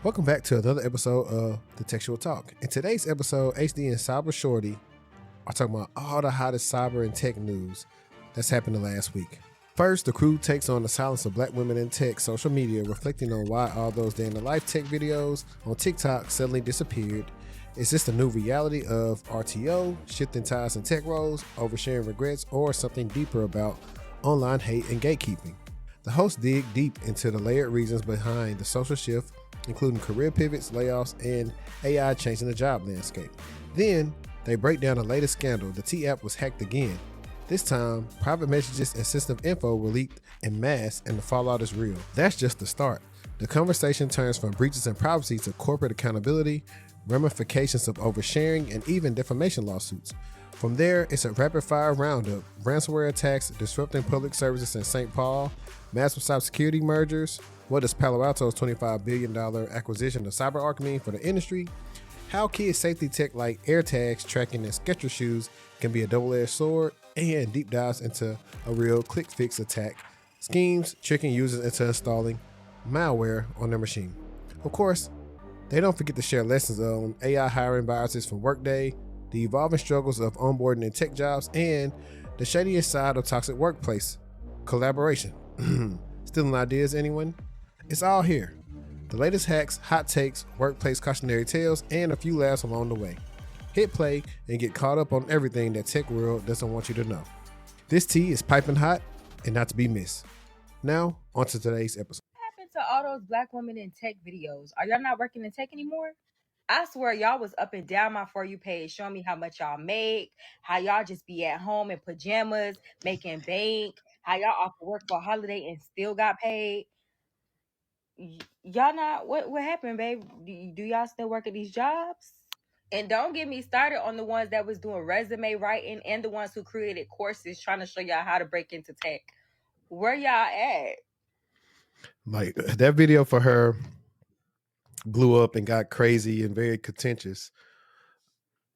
Welcome back to another episode of the TechTual Talk. In today's episode, HD and Cybershortiee are talking about all the hottest cyber and tech news that's happened the last week. First, the crew takes on the silence of black women in tech social media, reflecting on why all those day-in-the-life tech videos on TikTok suddenly disappeared. Is this the new reality of RTO, shifting ties in tech roles, oversharing regrets, or something deeper about online hate and gatekeeping? The hosts dig deep into the layered reasons behind the social shift, including career pivots, layoffs, and AI changing the job landscape. Then, they break down the latest scandal. The Tea app was hacked again. This time, private messages and sensitive info were leaked en masse, and the fallout is real. That's just the start. The conversation turns from breaches in privacy to corporate accountability, ramifications of oversharing, and even defamation lawsuits. From there, it's a rapid-fire roundup: ransomware attacks disrupting public services in St. Paul, massive cybersecurity mergers, what does PaloAlto's $25 billion acquisition of CyberArk mean for the industry, how kid safety tech like AirTags, tracking, and Skechers shoes can be a double-edged sword, and deep dives into a real click-fix attack, schemes tricking users into installing malware on their machine. Of course, they don't forget to share lessons on AI hiring biases from Workday, the evolving struggles of onboarding in tech jobs, and the shadiest side of toxic workplace collaboration. Stealing ideas, anyone? It's all here. The latest hacks, hot takes, workplace cautionary tales, and a few laughs along the way. Hit play and get caught up on everything that tech world doesn't want you to know. This tea is piping hot and not to be missed. Now, on to today's episode. What happened to all those black women in tech videos? Are y'all not working in tech anymore? I swear y'all was up and down my For You page showing me how much y'all make, how y'all just be at home in pajamas, making bank, how y'all off work for a holiday and still got paid. Y'all not, what happened, babe? Do y'all still work at these jobs? And don't get me started on the ones that was doing resume writing and the ones who created courses trying to show y'all how to break into tech. Where y'all at? Like, that video for her blew up and got crazy and very contentious.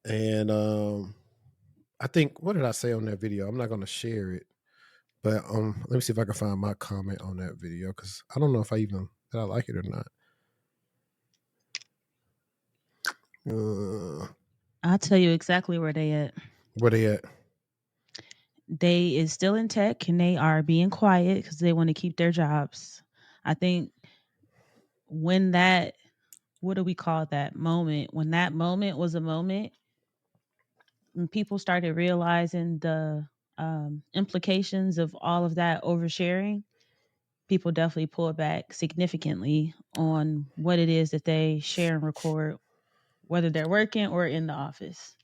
And I think, what did I say on that video? I'm not going to share it, but let me see if I can find my comment on that video, because I don't know if did I like it or not. I'll tell you exactly where they at. Where they at? They is still in tech and they are being quiet because they want to keep their jobs. I think when that, what do we call that moment? When that moment was a moment, when people started realizing the implications of all of that oversharing, people definitely pulled back significantly on what it is that they share and record, whether they're working or in the office.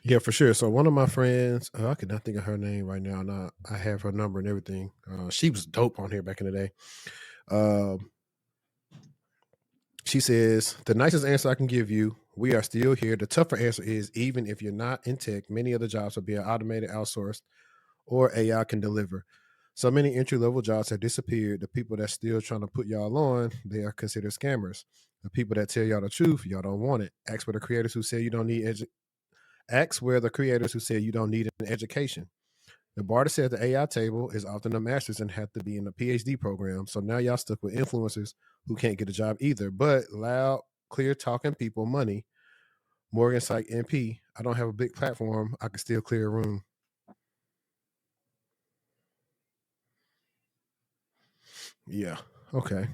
Yeah, for sure. So one of my friends, I cannot think of her name right now. Now I have her number and everything. She was dope on here back in the day. She says, the nicest answer I can give you: we are still here. The tougher answer is, even if you're not in tech, many other jobs are being automated, outsourced, or AI can deliver. So many entry-level jobs have disappeared. The people that's still trying to put y'all on, they are considered scammers. The people that tell y'all the truth, y'all don't want it. Ask where the creators who say you don't need an education. The bar to set the AI table is often a master's and have to be in a PhD program. So now y'all stuck with influencers who can't get a job either. But loud, clear talking people, money. Morgan Psych MP. I don't have a big platform. I can still clear a room. Yeah. Okay.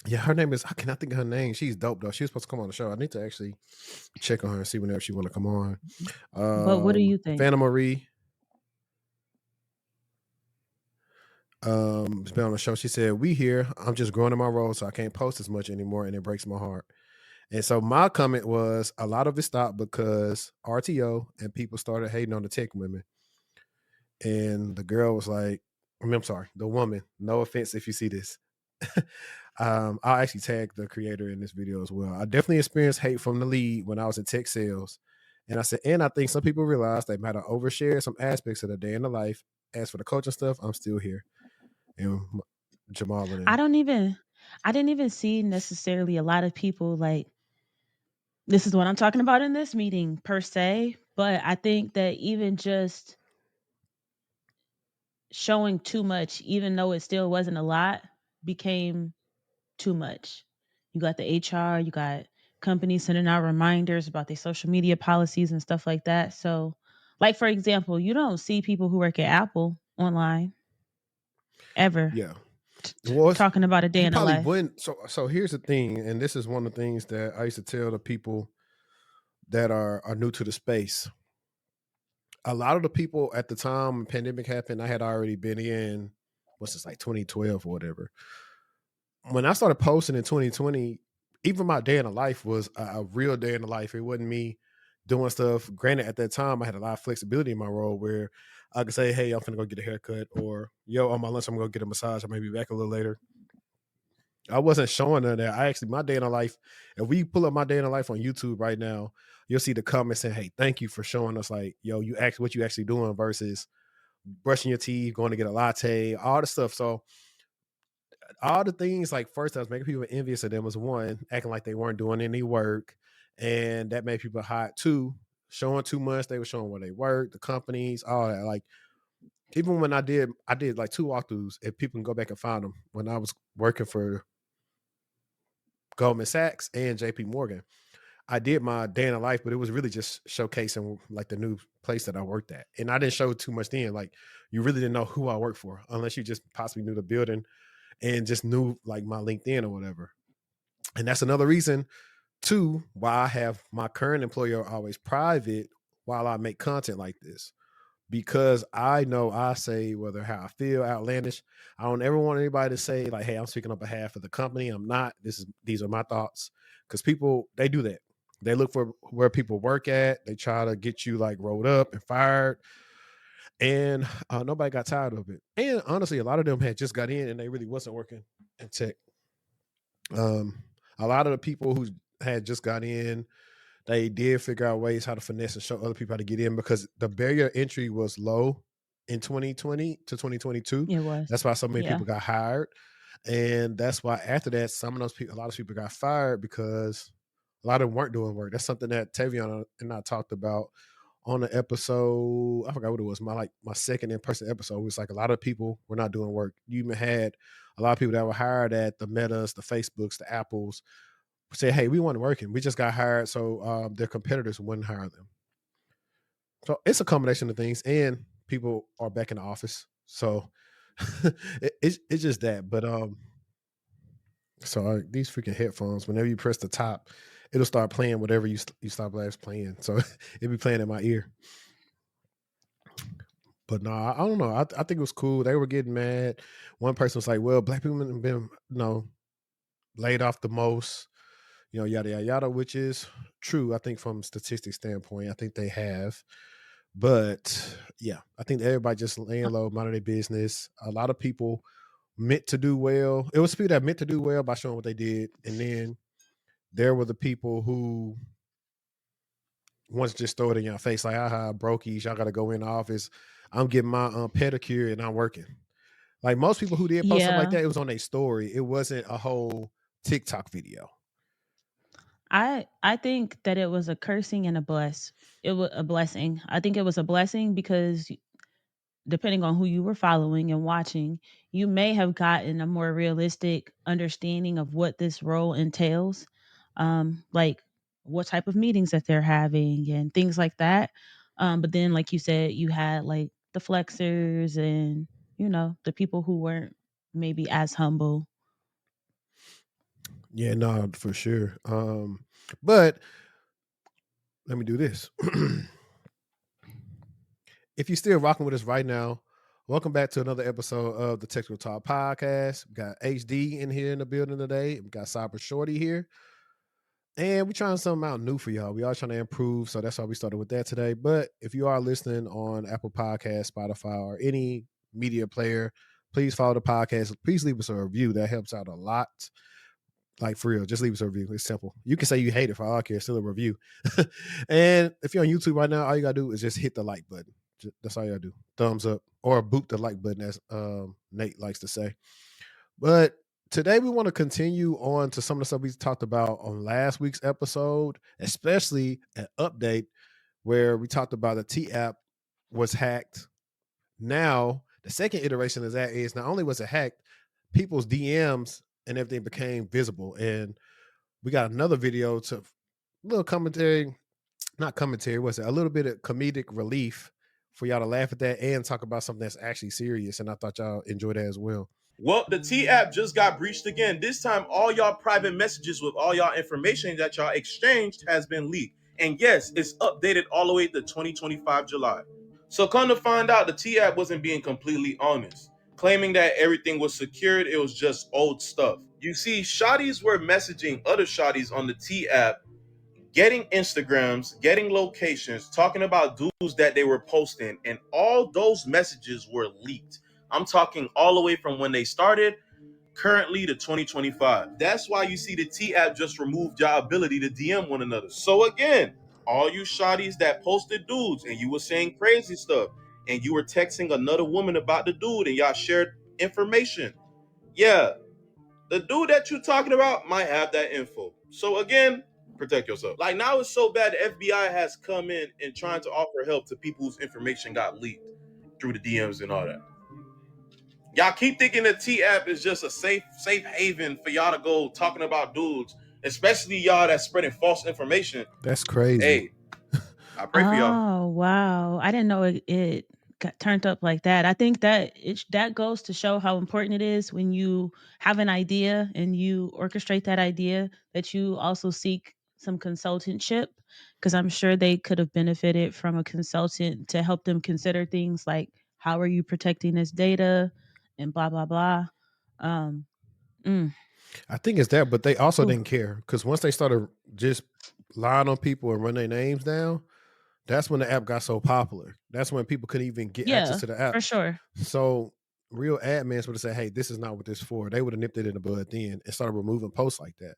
Yeah, her name is, I cannot think of her name. She's dope though. She was supposed to come on the show. I need to actually check on her and see whenever she want to come on. But what do you think? Phantom Marie. Has been on the show. She said, we here. I'm just growing in my role, so I can't post as much anymore, and it breaks my heart. And so my comment was, a lot of it stopped because RTO and people started hating on the tech women. And the girl was like, I'm sorry, the woman, no offense if you see this. I'll actually tag the creator in this video as well. I definitely experienced hate from the lead when I was in tech sales. And I said, and I think some people realize they might have overshared some aspects of their day in the life. As for the coaching stuff, I'm still here. And Jamal and I didn't even see necessarily a lot of people like, this is what I'm talking about in this meeting per se, but I think that even just showing too much, even though it still wasn't a lot, became too much. You got the HR, you got companies sending out reminders about their social media policies and stuff like that. So, like for example, you don't see people who work at Apple online ever Yeah. Well, talking about a day you in a probably life. wouldn't. So here's the thing, and this is one of the things that I used to tell the people that are new to the space. A lot of the people at the time the pandemic happened, I had already been in, what's this, like 2012 or whatever. When I started posting in 2020, even my day in the life was a real day in the life. It wasn't me doing stuff. Granted, at that time, I had a lot of flexibility in my role where I could say, hey, I'm finna go get a haircut, or yo, on my lunch, I'm gonna go get a massage. I may be back a little later. I wasn't showing her that. I actually, my day in the life, if we pull up my day in the life on YouTube right now, you'll see the comments saying, hey, thank you for showing us, like, yo, what you actually doing versus brushing your teeth, going to get a latte, all the stuff. So all the things, like, first I was making people envious of them, was one, acting like they weren't doing any work. And that made people hot. Two, showing too much. They were showing where they work, the companies, all that. Like, even when I did like 2 walkthroughs, if people can go back and find them, when I was working for Goldman Sachs and JP Morgan. I did my day in the life, but it was really just showcasing like the new place that I worked at. And I didn't show too much then. Like, you really didn't know who I worked for unless you just possibly knew the building and just knew like my LinkedIn or whatever. And that's another reason too why I have my current employer always private while I make content like this. Because I know I say whether how I feel, outlandish. I don't ever want anybody to say like, hey, I'm speaking on behalf of the company. I'm not. These are my thoughts. Because people, they do that. They look for where people work at. They try to get you like rolled up and fired. And nobody got tired of it. And honestly, a lot of them had just got in and they really wasn't working in tech. A lot of the people who had just got in, they did figure out ways how to finesse and show other people how to get in, because the barrier entry was low in 2020 to 2022. It was. That's why so many Yeah. people got hired. And that's why after that, some of those people, a lot of people got fired because a lot of them weren't doing work. That's something that Tavion and I talked about on the episode. I forgot what it was. My second in-person episode. It was like a lot of people were not doing work. You even had a lot of people that were hired at the Metas, the Facebooks, the Apples, say, hey, we weren't working. We just got hired, so their competitors wouldn't hire them. So it's a combination of things, and people are back in the office. So it's just that. But so these freaking headphones, whenever you press the top, it'll start playing whatever you stop last playing. So it'll be playing in my ear. But no, I don't know. I think it was cool. They were getting mad. One person was like, well, black people have been, laid off the most, yada, yada, yada, which is true. I think from statistics standpoint, I think they have. But yeah, I think everybody just laying low, minding their business. A lot of people meant to do well. It was people that meant to do well by showing what they did. And then there were the people who once just throw it in your face, like, aha, brokies, y'all got to go in the office. I'm getting my pedicure and I'm working. Like, most people who did post stuff like Yeah. that, it was on a story. It wasn't a whole TikTok video. I think that it was a cursing and a bless. It was a blessing. I think it was a blessing because depending on who you were following and watching, you may have gotten a more realistic understanding of what this role entails, like what type of meetings that they're having and things like that. But then, like you said, you had like the flexers and the people who weren't maybe as humble. Yeah, no, for sure. But let me do this. If you're still rocking with us right now, welcome back to another episode of the Technical Talk Podcast. We got HD in here in the building today. We got Cybershortiee here. And we're trying something out new for y'all. We are trying to improve, so that's why we started with that today. But if you are listening on Apple Podcasts, Spotify, or any media player, please follow the podcast. Please leave us a review. That helps out a lot. Like, for real, just leave us a review. It's simple. You can say you hate it for all I care, still a review. And if you're on YouTube right now, all you gotta do is just hit the like button. That's all you gotta do. Thumbs up or boot the like button, as Nate likes to say. But today we want to continue on to some of the stuff we talked about on last week's episode, especially an update where we talked about the Tea app was hacked. Now, the second iteration of that is not only was it hacked, people's DMs and everything became visible. And we got another video to little commentary, not commentary, was it a little bit of comedic relief for y'all to laugh at that and talk about something that's actually serious. And I thought y'all enjoyed that as well. Well, the T app just got breached again. This time, all y'all private messages with all y'all information that y'all exchanged has been leaked. And yes, it's updated all the way to 2025 July. So come to find out, the T app wasn't being completely honest, claiming that everything was secured. It was just old stuff. You see, shotties were messaging other shotties on the T app, getting Instagrams, getting locations, talking about dudes that they were posting, and all those messages were leaked. I'm talking all the way from when they started currently to 2025. That's why you see the T app just removed your ability to DM one another. So again, all you shotties that posted dudes and you were saying crazy stuff and you were texting another woman about the dude and y'all shared information. Yeah, the dude that you're talking about might have that info. So again, protect yourself. Like now it's so bad the FBI has come in and trying to offer help to people whose information got leaked through the DMs and all that. Y'all keep thinking the T app is just a safe haven for y'all to go talking about dudes, especially y'all that's spreading false information. That's crazy. Hey, I pray for y'all. Oh, wow. I didn't know it got turned up like that. I think that that goes to show how important it is when you have an idea and you orchestrate that idea, that you also seek some consultantship, because I'm sure they could have benefited from a consultant to help them consider things like, how are you protecting this data and blah blah blah. Um, mm, I think it's that, but they also ooh. didn't care because once they started just lying on people and run their names down, that's when the app got so popular. That's when people couldn't even get access Yeah, to the app. for sure. So real admins would have said, "Hey, this is not what this is for." They would have nipped it in the bud then and started removing posts like that.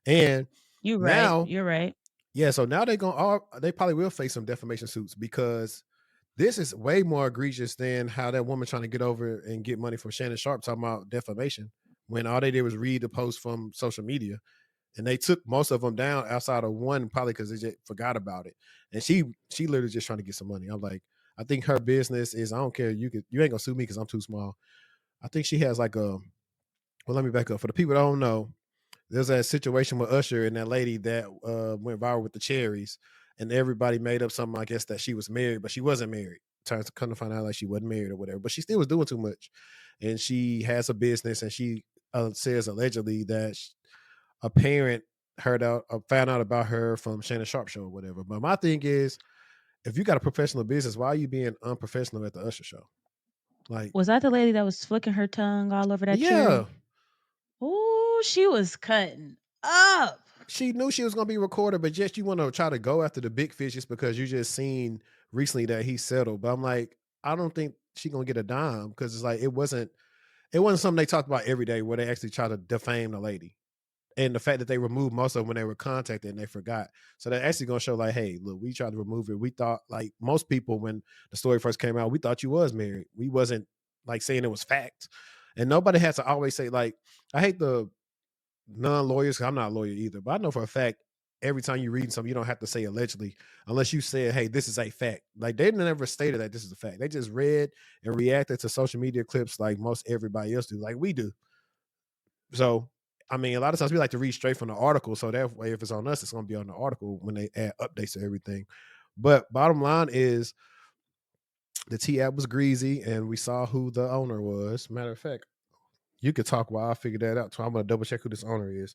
And You're right. now, You're right. yeah, so now they probably will face some defamation suits because this is way more egregious than how that woman trying to get over and get money from Shannon Sharp talking about defamation when all they did was read the post from social media. And they took most of them down outside of one, probably because they just forgot about it. And she literally just trying to get some money. I'm like, I think her business is, I don't care. You ain't gonna sue me because I'm too small. I think she has like a, well, let me back up. For the people that don't know, there's a situation with Usher and that lady that went viral with the cherries, and everybody made up something, I guess, that she was married, but she wasn't married. Turns to come to find out like she wasn't married or whatever, but she still was doing too much. And she has a business, and she says allegedly that a parent found out about her from Shannon Sharp show or whatever. But my thing is, if you got a professional business, why are you being unprofessional at the Usher show? Like, Was that the lady that was flicking her tongue all over that yeah, cherry? Ooh, she was cutting up. she knew she was gonna be recorded, but just you want to try to go after the big fish just because you just seen recently that he settled. But I'm like, I don't think she gonna get a dime because it's like it wasn't something they talked about every day where they actually try to defame the lady. And the fact that they removed most of them when they were contacted and they forgot. So they're actually going to show like, hey, look, we tried to remove it. We thought, like most people, when the story first came out, we thought you was married. We wasn't like saying it was fact. And nobody has to always say, like, I hate the non-lawyers. I'm not a lawyer either, but I know for a fact, every time you read something, you don't have to say allegedly unless you said, hey, this is a fact. Like they never stated that this is a fact. They just read and reacted to social media clips like most everybody else do, like we do. So, I mean, a lot of times we like to read straight from the article. So that way, if it's on us, it's going to be on the article when they add updates to everything. But bottom line is the T app was greasy and we saw who the owner was. Matter of fact, you could talk while I figure that out. So I'm going to double check who this owner is.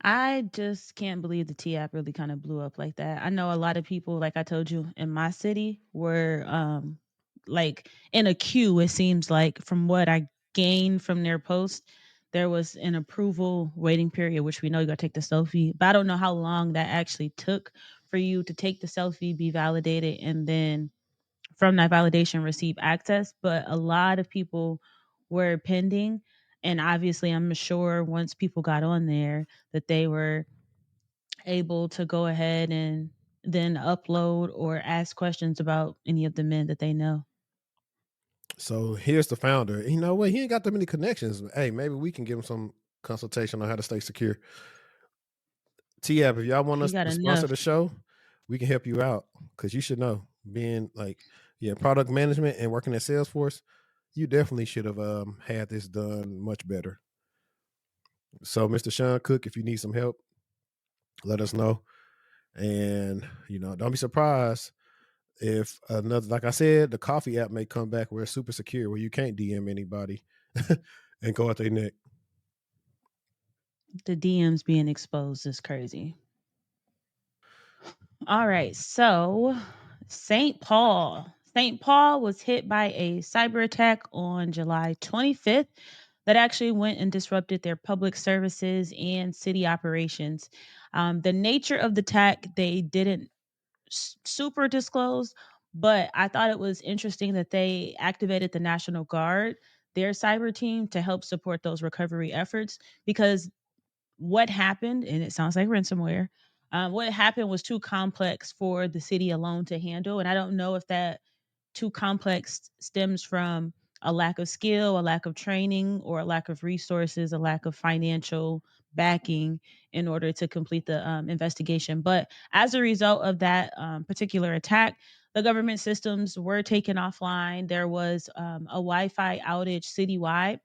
I just can't believe the T app really kind of blew up like that. I know a lot of people, like I told you, in my city were like in a queue, it seems like, from what I gained from their post. There was an approval waiting period, which we know you gotta take the selfie, but I don't know how long that actually took for you to take the selfie, be validated, and then from that validation receive access. But a lot of people were pending, and obviously I'm sure once people got on there that they were able to go ahead and then upload or ask questions about any of the men that they know. So here's the founder. You know what? He ain't got that many connections. Hey, maybe we can give him some consultation on how to stay secure. T app, if y'all want He us got to sponsor enough. the show, we can help you out because you should know, being like, yeah, product management and working at Salesforce, you definitely should have had this done much better. So, Mr. Sean Cook, if you need some help, let us know. And, don't be surprised if another, like I said, the coffee app may come back where it's super secure, where you can't DM anybody and go out their neck. The DMs being exposed is crazy. All right. So, St. Paul. St. Paul was hit by a cyber attack on July 25th that actually went and disrupted their public services and city operations. The nature of the attack, they didn't super disclose, but I thought it was interesting that they activated the National Guard, their cyber team, to help support those recovery efforts, because what happened, and it sounds like ransomware, what happened was too complex for the city alone to handle. And I don't know if that too complex stems from a lack of skill, a lack of training, or a lack of resources, a lack of financial backing in order to complete the investigation. But as a result of that particular attack, the government systems were taken offline. There was a Wi Fi outage citywide.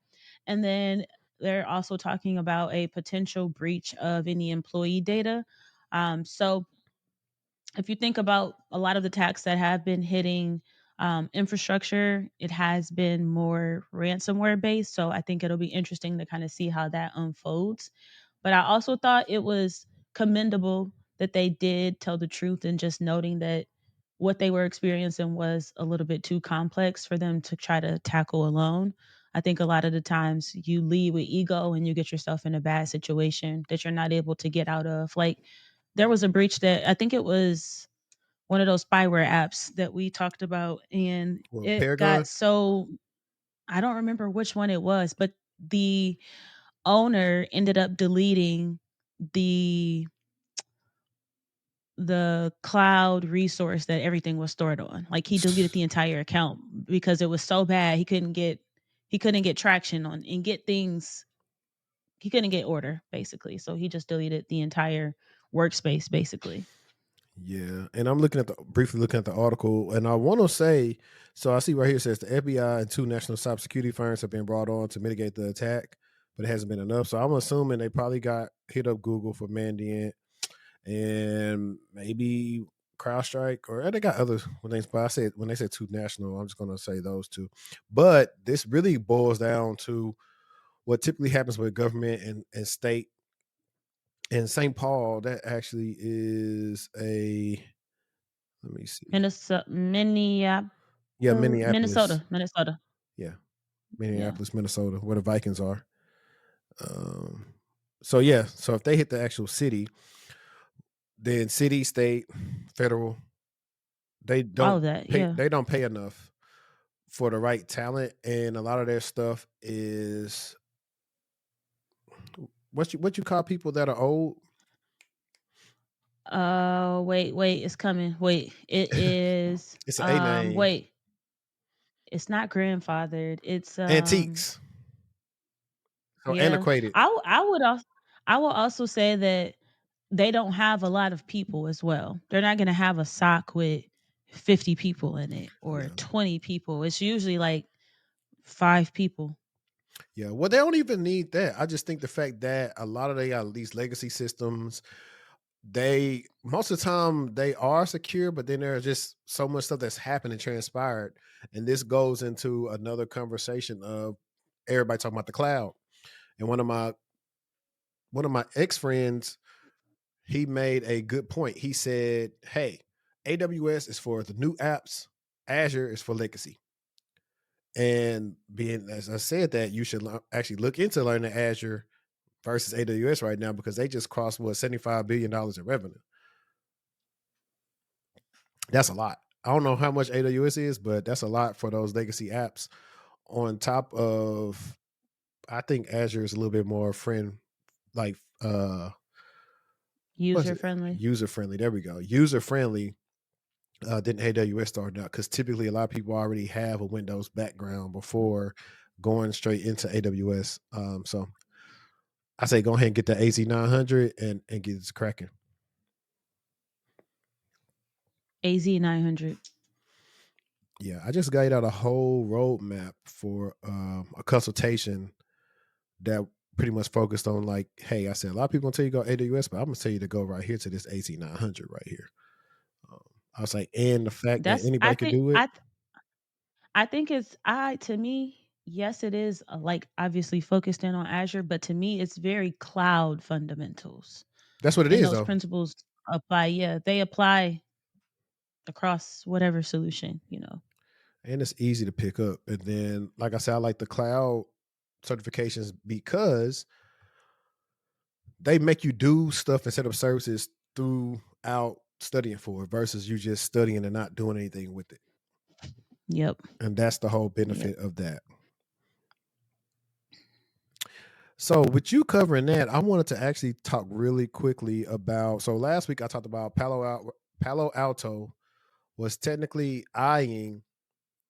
And then they're also talking about a potential breach of any employee data. So if you think about a lot of the attacks that have been hitting infrastructure, it has been more ransomware based. So I think it'll be interesting to kind of see how that unfolds. But I also thought it was commendable that they did tell the truth and just noting that what they were experiencing was a little bit too complex for them to try to tackle alone. I think a lot of the times you lead with ego and you get yourself in a bad situation that you're not able to get out of. Like, there was a breach that I think it was one of those spyware apps that we talked about, and Well, it got Paragon. so, I don't remember which one it was, but the owner ended up deleting the the cloud resource that everything was stored on. Like, he deleted the entire account because it was so bad he couldn't get traction on and get things. He couldn't get order, basically. So he just deleted the entire workspace, basically. Yeah, and I'm briefly looking at the article, and I want to say, so I see right here it says the FBI and two national cybersecurity firms have been brought on to mitigate the attack, but it hasn't been enough. So I'm assuming they probably got hit up Google for Mandiant and maybe CrowdStrike, or they got other things. But I said when they said two national, I'm just going to say those two. But this really boils down to what typically happens with government and state. And St. Paul, that actually is a, let me see. Minnesota, Yeah, Minneapolis. Minnesota. Yeah, Yeah. Minneapolis, Minnesota, where the Vikings are. So yeah, so if they hit the actual city, then city, state, federal, they All don't of that. pay. Yeah. They don't pay enough for the right talent, and a lot of their stuff is what you call people that are old. Wait, it's coming. Wait, it is. It's an A name. Wait, it's not grandfathered. It's Antiques. So yeah. antiquated. I would also say that they don't have a lot of people as well. They're not gonna have a sock with 50 people in it or No. 20 people. It's usually like 5 people. Yeah, well, they don't even need that. I just think the fact that a lot of they got these legacy systems, they most of the time they are secure, but then there's just so much stuff that's happened and transpired, and this goes into another conversation of everybody talking about the cloud. And one of my ex friends, he made a good point. He said, "Hey, AWS is for the new apps, Azure is for legacy." And being as I said that, you should actually look into learning Azure versus AWS right now, because they just crossed $75 billion in revenue. That's a lot. I don't know how much AWS is, but that's a lot for those legacy apps. On top of, I think Azure is a little bit more like what's User it? friendly. User friendly. There we go. User friendly than AWS started out, because typically a lot of people already have a Windows background before going straight into AWS. So I say go ahead and get the AZ900 and get it cracking. AZ900. Yeah, I just got out a whole roadmap for a consultation that pretty much focused on like, hey, I said a lot of people gonna tell you go AWS, but I'm gonna tell you to go right here to this AZ900 right here. Um, I was like, and the fact that That's I anybody could think do it. I think it's I to me, yes, it is like obviously focused in on Azure, but to me, it's very cloud fundamentals, That's what it and is, those though. principles apply. Yeah, they apply across whatever solution. And it's easy to pick up. And then, like I said, I like the cloud certifications because they make you do stuff and set up services throughout studying for it versus you just studying and not doing anything with it. Yep. And that's the whole Yep. benefit of that. So, with you covering that, I wanted to actually talk really quickly about. So, last week I talked about Palo Alto was technically eyeing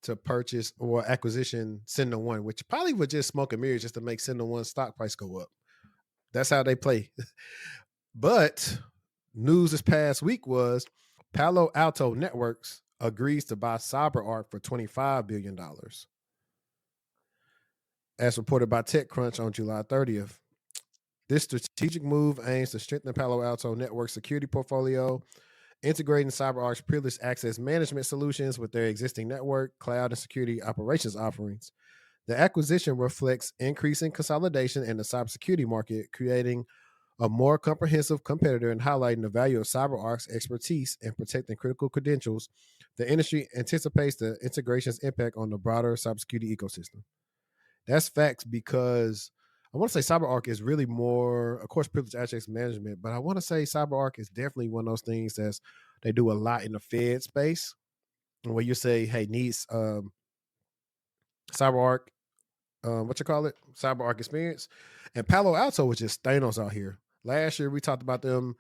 to purchase or acquisition SentinelOne, which probably would just smoke and mirrors just to make SentinelOne stock price go up. That's how they play. But news this past week was Palo Alto Networks agrees to buy CyberArk for $25 billion, as reported by TechCrunch on July 30th. This strategic move aims to strengthen Palo Alto Network's security portfolio, integrating CyberArk's privileged access management solutions with their existing network, cloud, and security operations offerings. The acquisition reflects increasing consolidation in the cybersecurity market, creating a more comprehensive competitor and highlighting the value of CyberArk's expertise in protecting critical credentials. The industry anticipates the integration's impact on the broader cybersecurity ecosystem. That's facts because I want to say CyberArk is really more, of course, privileged access management, but I want to say CyberArk is definitely one of those things that's they do a lot in the Fed space, where you say, hey, needs CyberArk, what you call it, CyberArk experience, and Palo Alto was just Thanos out here. Last year we talked about them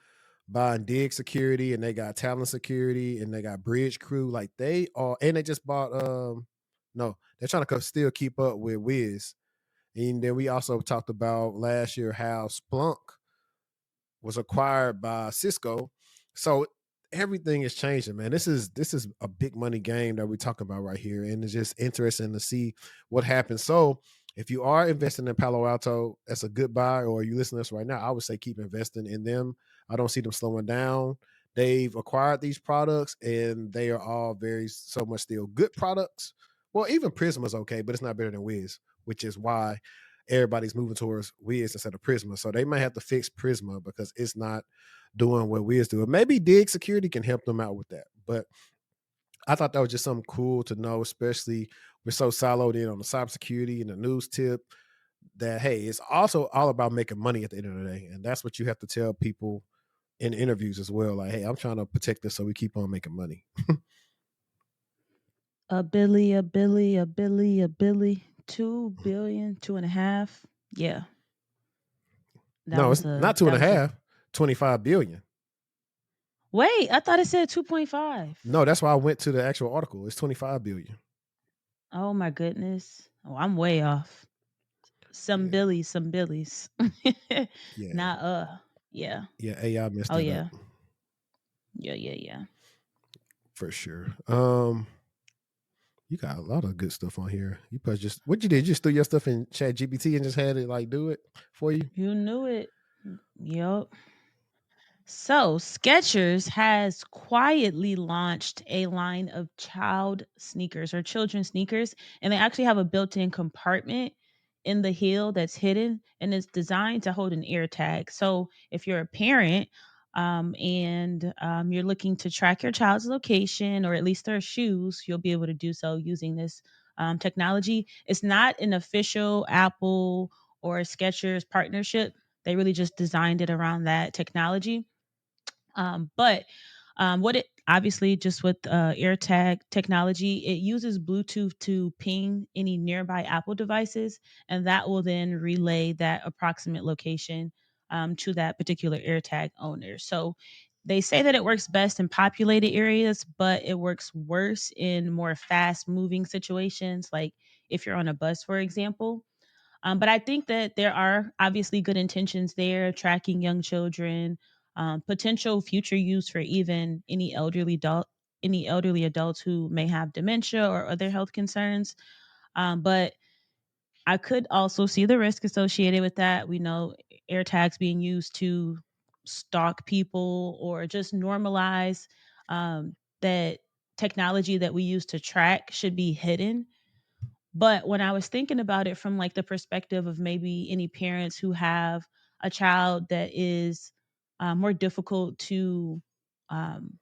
buying Dig Security, and they got Talent Security, and they got Bridge Crew. Like they are, and they just bought. No, they're trying to still keep up with Wiz. And then we also talked about last year how Splunk was acquired by Cisco. So everything is changing, man. This is a big money game that we're talking about right here, and it's just interesting to see what happens. So if you are investing in Palo Alto, that's a good buy. Or you listen to us right now, I would say keep investing in them. I don't see them slowing down. They've acquired these products, and they are all very so much still good products. Well, even Prisma is okay, but it's not better than Wiz, which is why everybody's moving towards Wiz instead of Prisma. So they might have to fix Prisma because it's not doing what Wiz doing. Maybe Dig Security can help them out with that. But I thought that was just something cool to know, especially we're so siloed in on the cybersecurity and the news tip that, hey, it's also all about making money at the end of the day. And that's what you have to tell people in interviews as well. Like, hey, I'm trying to protect this so we keep on making money. A Billy, a Billy, a Billy, a Billy, 2 billion, 2.5. Yeah, that No, was it's a not two and that a was a. half, 25 billion. Wait, I thought it said 2.5. No, that's why I went to the actual article. It's 25 billion. Oh my goodness. Oh, I'm way off. Some Yeah. Billies, some Billies. Yeah. Not yeah. Yeah. AI messed Oh that up yeah. Yeah, yeah, yeah. for sure. You got a lot of good stuff on here. You probably just what you did, you just threw your stuff in Chat GPT and just had it like do it for you. You knew it. Yup. So, Skechers has quietly launched a line of child sneakers or children sneakers, and they actually have a built in compartment in the heel that's hidden and it's designed to hold an air tag. So, if you're a parent and you're looking to track your child's location or at least their shoes, you'll be able to do so using this technology. It's not an official Apple or Skechers partnership. They really just designed it around that technology. But what it obviously just with AirTag technology, it uses Bluetooth to ping any nearby Apple devices, and that will then relay that approximate location to that particular AirTag owner. So they say that it works best in populated areas, but it works worse in more fast moving situations, like if you're on a bus, for example. But I think that there are obviously good intentions there, tracking young children, potential future use for even any elderly adults who may have dementia or other health concerns. But I could also see the risk associated with that. We know air tags being used to stalk people or just normalize that technology that we use to track should be hidden. But when I was thinking about it from like the perspective of maybe any parents who have a child that is more difficult to um,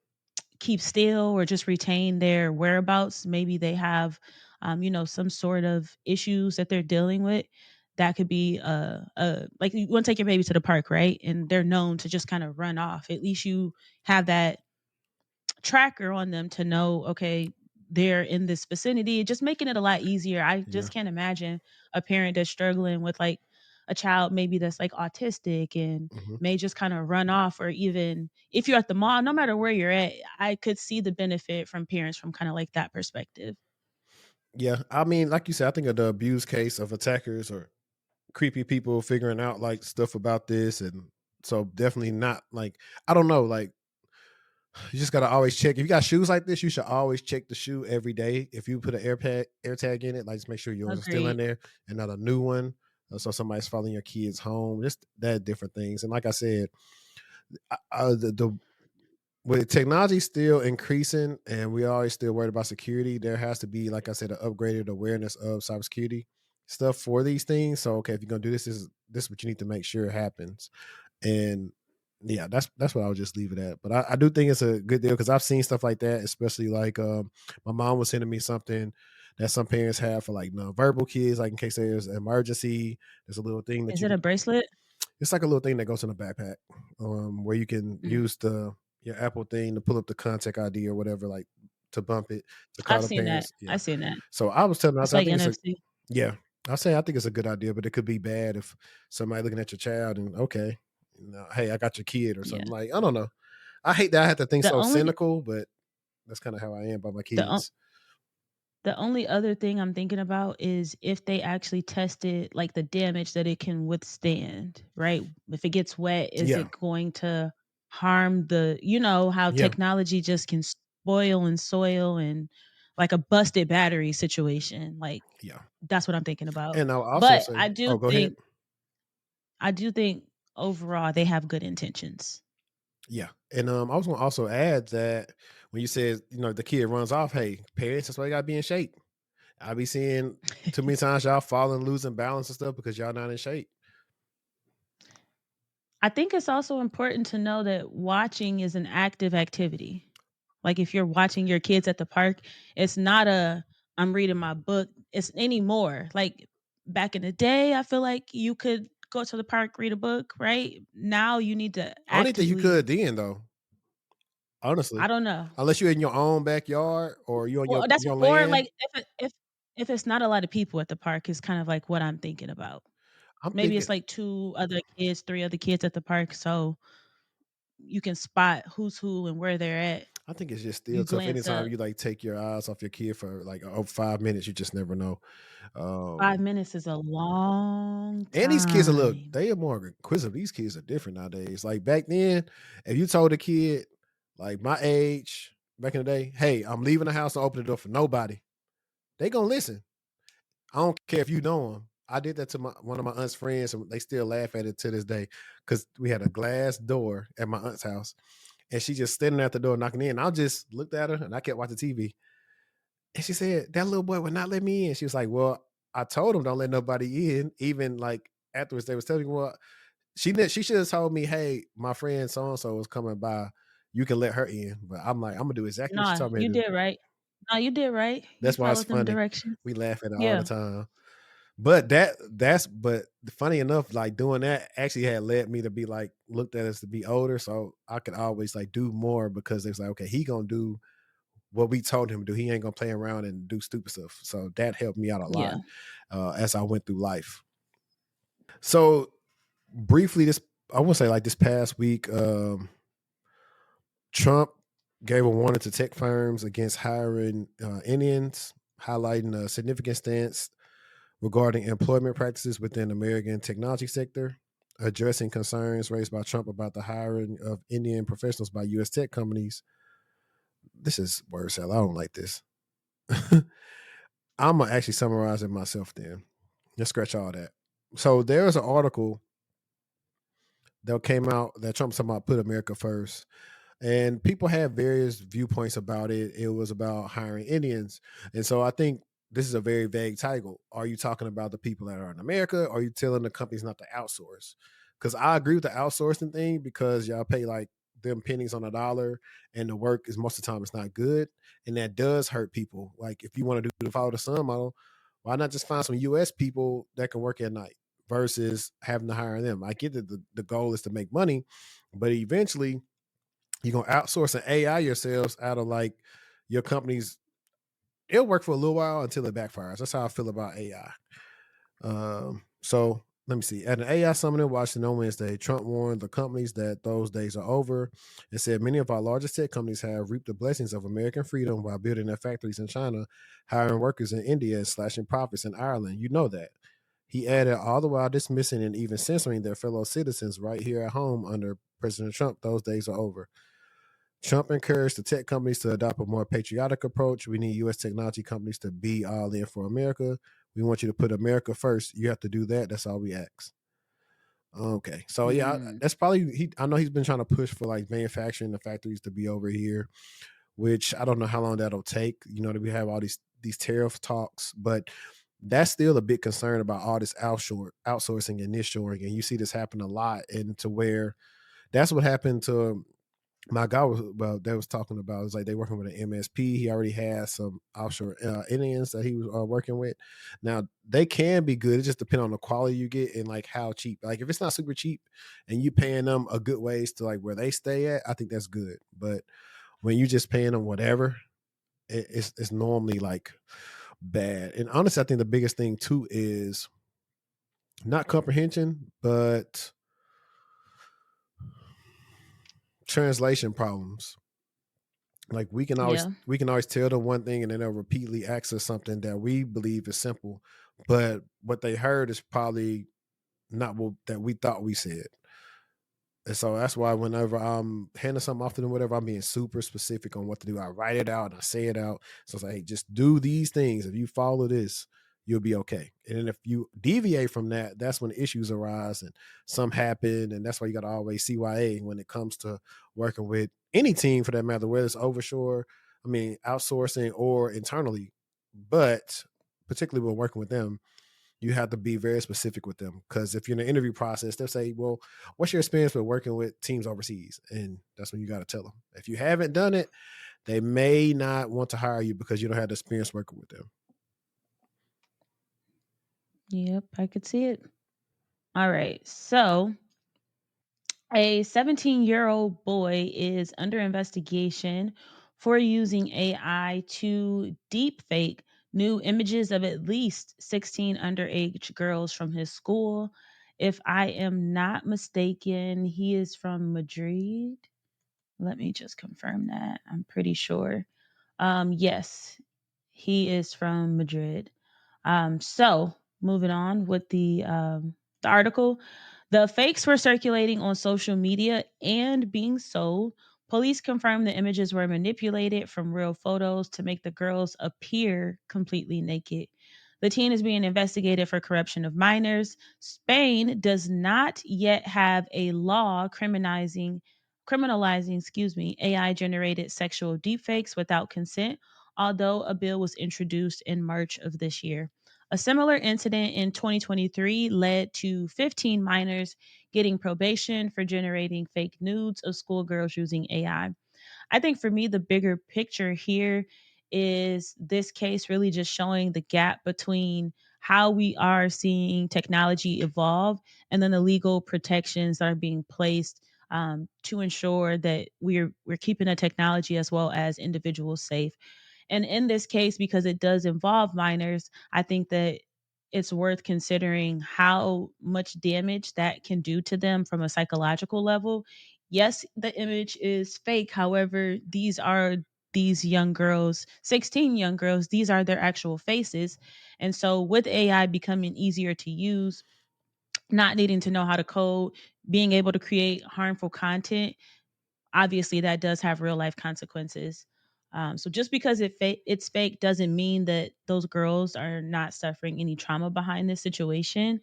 keep still or just retain their whereabouts, maybe they have, some sort of issues that they're dealing with. That could be like you want to take your baby to the park, right? And they're known to just kind of run off. At least you have that tracker on them to know, okay, they're in this vicinity, just making it a lot easier. I Yeah. just can't imagine a parent that's struggling with like a child maybe that's like autistic and Hmm. may just kind of run off, or even if you're at the mall, no matter where you're at, I could see the benefit from parents from kind of like that perspective. Yeah. I mean, like you said, I think of the abuse case of attackers or creepy people figuring out like stuff about this. And so definitely not like, I don't know, like you just gotta always check. If you got shoes like this, you should always check the shoe every day. If you put an air tag in it, like just make sure yours is still in Agreed. there and not a new one. So somebody's following your kids home, just that different things. And like I said, the with technology still increasing and we always still worried about security, there has to be, like I said, an upgraded awareness of cybersecurity stuff for these things. So okay, if you're gonna do this, this is what you need to make sure happens. And yeah, that's what I would just leave it at. But I do think it's a good deal because I've seen stuff like that, especially like my mom was sending me something that some parents have for like verbal kids, like in case there's an emergency. There's a little thing that Is you it can, a bracelet? it's like a little thing that goes in a backpack, where you can Mm. use the your Apple thing to pull up the contact ID or whatever, like to bump it to call I've the seen that. parents. Yeah. I've seen that. So I was telling her, I It's said, I like think it's a NFC. yeah. I think it's a good idea, but it could be bad if somebody looking at your child and okay, hey, I got your kid or Yeah. something. Like I don't know. I hate that I have to think The so only cynical, but that's kind of how I am about my the kids. The only other thing I'm thinking about is if they actually tested like the damage that it can withstand, right? If it gets wet, is Yeah, it going to harm how yeah, technology just can spoil and soil and like a busted battery situation. Like yeah. that's what I'm thinking about. And I'll also But say, I do oh, go ahead. think I do think overall they have good intentions. Yeah, and I was gonna also add that when you said the kid runs off, hey, parents, that's why you gotta be in shape. I be seeing too many times y'all falling, losing balance and stuff because y'all not in shape. I think it's also important to know that watching is an active activity. Like if you're watching your kids at the park, it's not a I'm reading my book. It's anymore. Like back in the day, I feel like you could go to the park, read a book, right? Now you need to I don't even think you actively could then though, I honestly, don't know. unless you're in your own backyard or you on Well, that's your or land. like if it's not a lot of people at the park is kind of like what I'm thinking about. I'm Maybe thinking it's like 3 other kids at the park, so you can spot who's who and where they're at. I think it's just still You tough. glance Anytime up. you like take your eyes off your kid for like 5 minutes, you just never know. 5 minutes is a long And these kids are time. they are more inquisitive. These kids are different nowadays. Like back then, if you told a kid like my age back in the day, hey, I'm leaving the house and open the door for nobody, they gonna listen. I don't care if you know them. I did that to one of my aunt's friends, and they still laugh at it to this day because we had a glass door at my aunt's house, and she just standing at the door knocking in. I just looked at her and I kept watching TV. And she said, that little boy would not let me in. She was like, well, I told him don't let nobody in. Even like afterwards, they was telling me, well, she should have told me, hey, my friend so and so was coming by. You can let her in. But I'm like, I'm gonna do exactly what she Nah, told me to you do. did right. No, you did right. You That's why it's followed them funny. directions. We laugh at it all the Yeah. time. But funny enough, like doing that actually had led me to be like looked at as to be older. So I could always like do more because it's like, okay, he gonna do what we told him to do. He ain't gonna play around and do stupid stuff. So that helped me out a lot Yeah. as I went through life. So briefly, this I would say like this past week, Trump gave a warning to tech firms against hiring Indians, highlighting a significant stance regarding employment practices within the American technology sector, addressing concerns raised by Trump about the hiring of Indian professionals by U.S. tech companies. This is word salad. I don't like this. I'm gonna actually summarize it myself then. Let's scratch all that. So there's an article that came out that Trump's talking about put America first. And people have various viewpoints about it. It was about hiring Indians. And so I think this is a very vague title. Are you talking about the people that are in America? Or are you telling the companies not to outsource? Because I agree with the outsourcing thing because y'all pay like them pennies on a dollar and the work is most of the time it's not good. And that does hurt people. Like if you want to do the follow the sun model, why not just find some US people that can work at night versus having to hire them? I get that the goal is to make money, but eventually you're gonna outsource an AI yourselves out of like your company's. It'll work for a little while until it backfires. That's how I feel about AI. So let me see. At an AI summit in Washington on Wednesday, Trump warned the companies that those days are over and said many of our largest tech companies have reaped the blessings of American freedom while building their factories in China, hiring workers in India, and slashing profits in Ireland. You know that. He added, all the while dismissing and even censoring their fellow citizens right here at home under President Trump. Those days are over. Trump encouraged the tech companies to adopt a more patriotic approach. We need U.S. technology companies to be all in for America. We want you to put America first. You have to do that. That's all we ask. Okay, so yeah, that's probably he. I know he's been trying to push for like manufacturing the factories to be over here, which I don't know how long that'll take. You know, that we have all these tariff talks, but that's still a big concern about all this outsourcing and nearshoring, and you see this happen a lot, and to where that's what happened to my guy was well they was talking about. It's like they working with an MSP. He already has some offshore Indians that he was working with. Now they can be good. It just depends on the quality you get and like how cheap. Like if it's not super cheap and you paying them a good ways to like where they stay at, I think that's good. But when you just paying them whatever, it's normally like bad. And honestly, I think the biggest thing too is not comprehension, but translation problems. Like Yeah. we can always tell them one thing and then they'll repeatedly ask us something that we believe is simple, but what they heard is probably not what that we thought we said. And so that's why whenever I'm handing something off to them, whatever, I'm being super specific on what to do. I write it out and I say it out. So it's like, hey, just do these things. If you follow this, you'll be okay. And then if you deviate from that, that's when issues arise and some happen. And that's why you got to always CYA when it comes to working with any team for that matter, whether it's outsourcing or internally. But particularly when working with them, you have to be very specific with them because if you're in the interview process, they'll say, well, what's your experience with working with teams overseas? And that's when you got to tell them. If you haven't done it, they may not want to hire you because you don't have the experience working with them. Yep, I could see it. All right. So, a 17-year-old boy is under investigation for using AI to deepfake new images of at least 16 underage girls from his school. If I am not mistaken, he is from Madrid. Let me just confirm that. I'm pretty sure. Yes, he is from Madrid. So moving on with the article, the fakes were circulating on social media and being sold. Police confirmed the images were manipulated from real photos to make the girls appear completely naked. The teen is being investigated for corruption of minors. Spain does not yet have a law criminalizing, AI generated sexual deepfakes without consent, although a bill was introduced in March of this year. A similar incident in 2023 led to 15 minors getting probation for generating fake nudes of schoolgirls using AI. I think for me, the bigger picture here is this case really just showing the gap between how we are seeing technology evolve and then the legal protections that are being placed to ensure that we're keeping the technology as well as individuals safe. And in this case, because it does involve minors, I think that it's worth considering how much damage that can do to them from a psychological level. Yes, the image is fake. However, these young girls, 16 young girls, these are their actual faces. And so with AI becoming easier to use, not needing to know how to code, being able to create harmful content, obviously that does have real life consequences. So just because it's fake doesn't mean that those girls are not suffering any trauma behind this situation.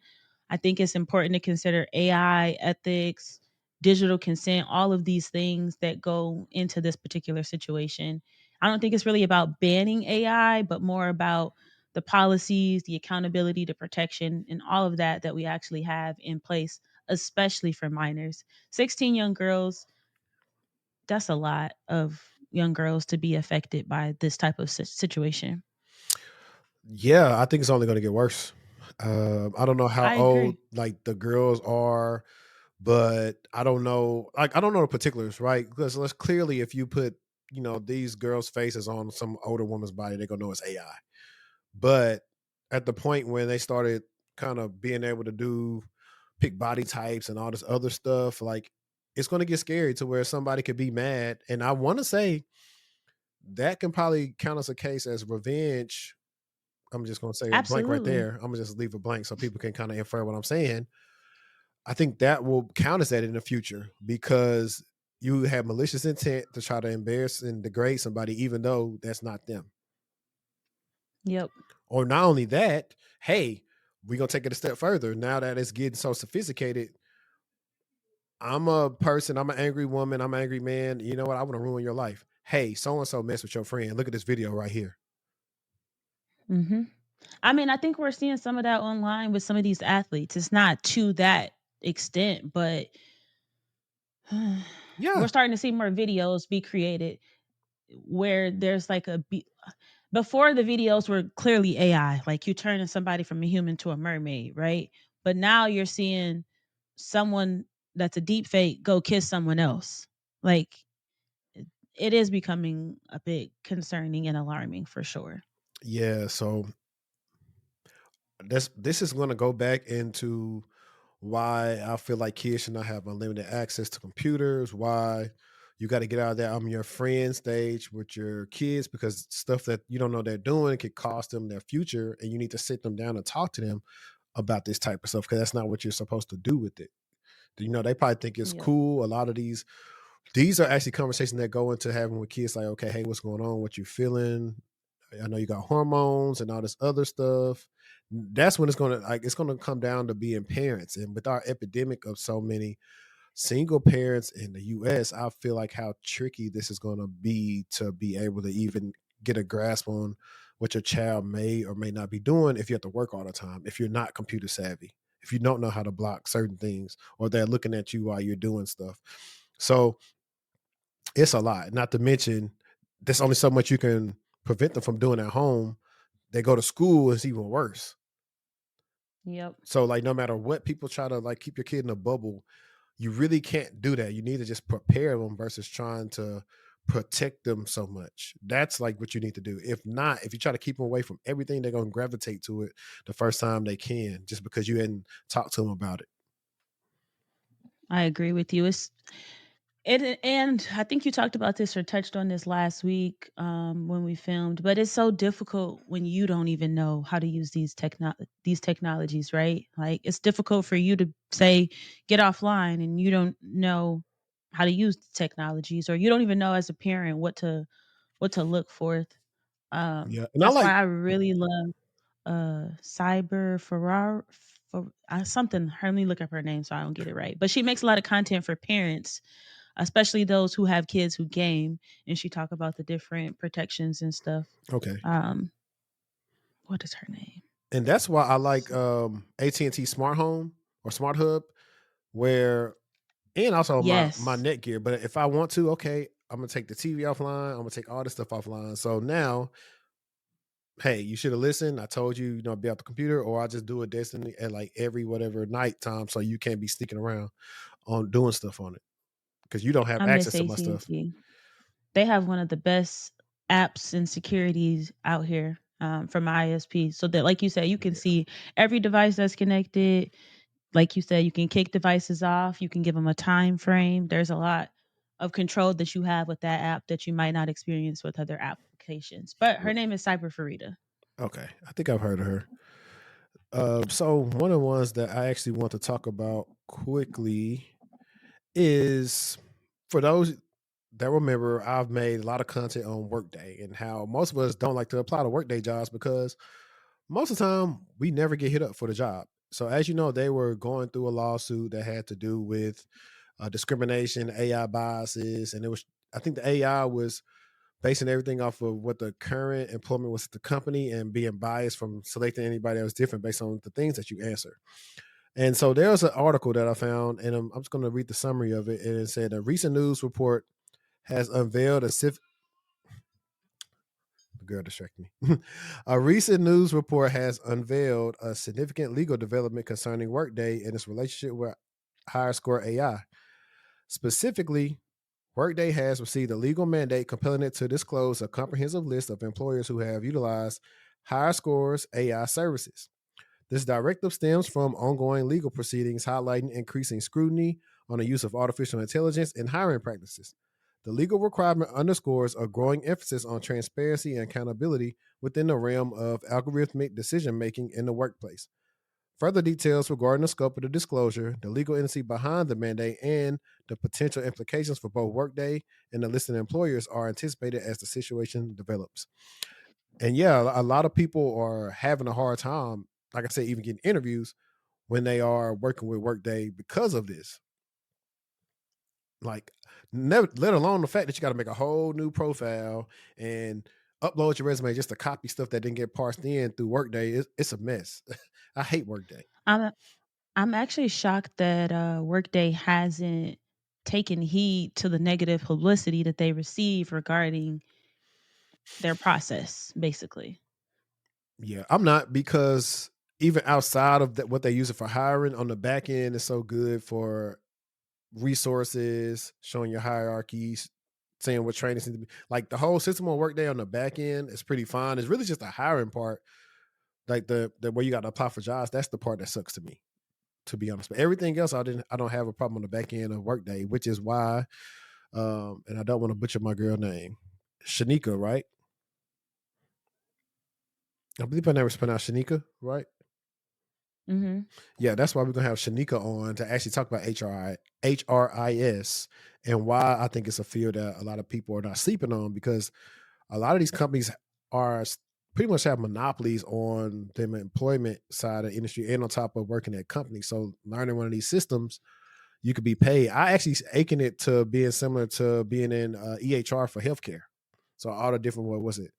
I think it's important to consider AI, ethics, digital consent, all of these things that go into this particular situation. I don't think it's really about banning AI, but more about the policies, the accountability, the protection, and all of that we actually have in place, especially for minors. 16 young girls, that's a lot of young girls to be affected by this type of situation. Yeah, I think it's only going to get worse. I don't know how I old agree. like the girls are, but I don't know. Like I don't know the particulars, right? Because let's clearly, if you put these girls' faces on some older woman's body, they're gonna know it's AI. But at the point when they started kind of being able to do pick body types and all this other stuff, like it's going to get scary to where somebody could be mad. And I want to say that can probably count as a case as revenge. I'm just going to say a blank right Absolutely. there. I'm going to just leave a blank so people can kind of infer what I'm saying. I think that will count as that in the future because you have malicious intent to try to embarrass and degrade somebody, even though that's not them. Yep. Or not only that, hey, we're going to take it a step further. Now that it's getting so sophisticated, I'm a person, I'm an angry woman, I'm an angry man. You know what? I want to ruin your life. Hey, so and so mess with your friend. Look at this video right here. Hmm. I mean, I think we're seeing some of that online with some of these athletes. It's not to that extent, but we're Yeah. starting to see more videos be created where there's like before the videos were clearly AI, like you turning somebody from a human to a mermaid, right? But now you're seeing someone that's a deep fake go kiss someone else. Like it is becoming a bit concerning and alarming for sure. Yeah. So this is going to go back into why I feel like kids should not have unlimited access to computers, why you got to get out of that I'm your friend stage with your kids because stuff that you don't know they're doing could cost them their future and you need to sit them down and talk to them about this type of stuff because that's not what you're supposed to do with it. They probably think it's Yep. cool. A lot of these are actually conversations that go into having with kids like, okay, hey, what's going on? What you feeling? I know you got hormones and all this other stuff. That's when it's gonna come down to being parents. And with our epidemic of so many single parents in the US, I feel like how tricky this is gonna be to be able to even get a grasp on what your child may or may not be doing if you have to work all the time, if you're not computer savvy, if you don't know how to block certain things, or they're looking at you while you're doing stuff. So it's a lot. Not to mention, there's only so much you can prevent them from doing at home. They go to school, it's even worse. Yep. So, like, no matter what people try to like keep your kid in a bubble, you really can't do that. You need to just prepare them versus trying to protect them so much. That's like what you need to do. If not, if you try to keep them away from everything, they're gonna gravitate to it the first time they can, just because you hadn't talked to them about it. I agree with you. And I think you talked about this or touched on this last week when we filmed. But it's so difficult when you don't even know how to use these technologies, right? Like it's difficult for you to say get offline and you don't know how to use the technologies, or you don't even know as a parent what to look for. Yeah, and I That's why like I really love Cyber something. Let me look up her name so I don't get it right. But she makes a lot of content for parents, especially those who have kids who game, and she talk about the different protections and stuff. okay. Um, what is her name? And that's why I like AT&T Smart Home or Smart Hub, where and also my Yes, Netgear. But if I want to, okay, I'm gonna take the TV offline. I'm gonna take all this stuff offline. So now, hey, you should have listened. I told you, be off the computer, or I just do a destiny at like every whatever night time, so you can't be sneaking around on doing stuff on it because you don't have I miss access to my AT and stuff. T. They have one of the best apps and securities out here from ISP. So that, like you said, you can Yeah. see every device that's connected. Like you said, you can kick devices off. You can give them a time frame. There's a lot of control that you have with that app that you might not experience with other applications. But her name is Cyber Farida. Okay, I think I've heard of her. So one of the ones that I actually want to talk about quickly is for those. they'll remember I've made a lot of content on Workday and how most of us don't like to apply to Workday jobs because most of the time we never get hit up for the job. So as you know, they were going through a lawsuit that had to do with discrimination, AI biases, and it was, I think the AI was basing everything off of what the current employment was at the company and being biased from selecting anybody that was different based on the things that you answer. And so there was an article that I found, and I'm just going to read the summary of it. And it said a recent news report has unveiled a the girl distracted me. A recent news report has unveiled a significant legal development concerning Workday and its relationship with Higher Score AI. Specifically, Workday has received a legal mandate compelling it to disclose a comprehensive list of employers who have utilized Higher Scores AI services. This directive stems from ongoing legal proceedings highlighting increasing scrutiny on the use of artificial intelligence in hiring practices. The legal requirement underscores a growing emphasis on transparency and accountability within the realm of algorithmic decision making in the workplace. Further details regarding the scope of the disclosure, the legal entity behind the mandate, and the potential implications for both Workday and the listed employers are anticipated as the situation develops. And yeah, a lot of people are having a hard time, like I said, even getting interviews when they are working with Workday because of this. Like, never, let alone the fact that you got to make a whole new profile and upload your resume just to copy stuff that didn't get parsed in through Workday. It's a mess. I hate Workday. I'm I'm actually shocked that Workday hasn't taken heed to the negative publicity that they receive regarding their process, basically. Yeah, I'm not, because even outside of that, what they use it for hiring on the back end is so good for resources, showing your hierarchies, saying what trainings need to be. Like the whole system on Workday on the back end is pretty fine. It's really just the hiring part, like the where you got to apply for jobs. That's the part that sucks to me, to be honest. But everything else, I don't have a problem on the back end of Workday, which is why, and I don't want to butcher my girl name, Shanika, right? I believe her name is pronounced Shanika, right? Mm-hmm. Yeah, that's why we're gonna have Shanika on to actually talk about HRIS and why I think it's a field that a lot of people are not sleeping on, because a lot of these companies are pretty much have monopolies on the employment side of the industry and on top of working at companies. So learning one of these systems, you could be paid. I actually akin it to being similar to being in EHR for healthcare. So all the different, what was it?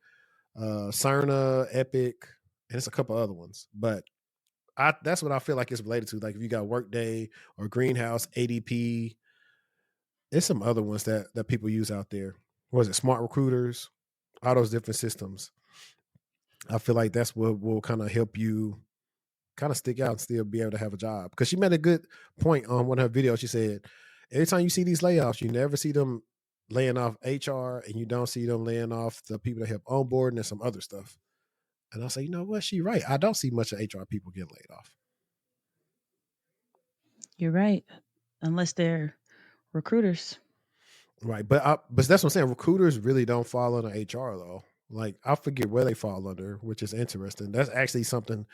Cerna, Epic, and it's a couple other ones. But that's what I feel like it's related to. Like if you got Workday or Greenhouse, ADP, there's some other ones that people use out there. Was it Smart Recruiters? All those different systems. I feel like that's what will kind of help you kind of stick out and still be able to have a job. Because she made a good point on one of her videos. She said, every time you see these layoffs, you never see them laying off HR and you don't see them laying off the people that help onboard and some other stuff. And I say, you know what? She right. I don't see much of HR people getting laid off. You're right. Unless they're recruiters. Right. But that's what I'm saying. Recruiters really don't fall under HR though. Like I forget where they fall under, which is interesting. That's actually something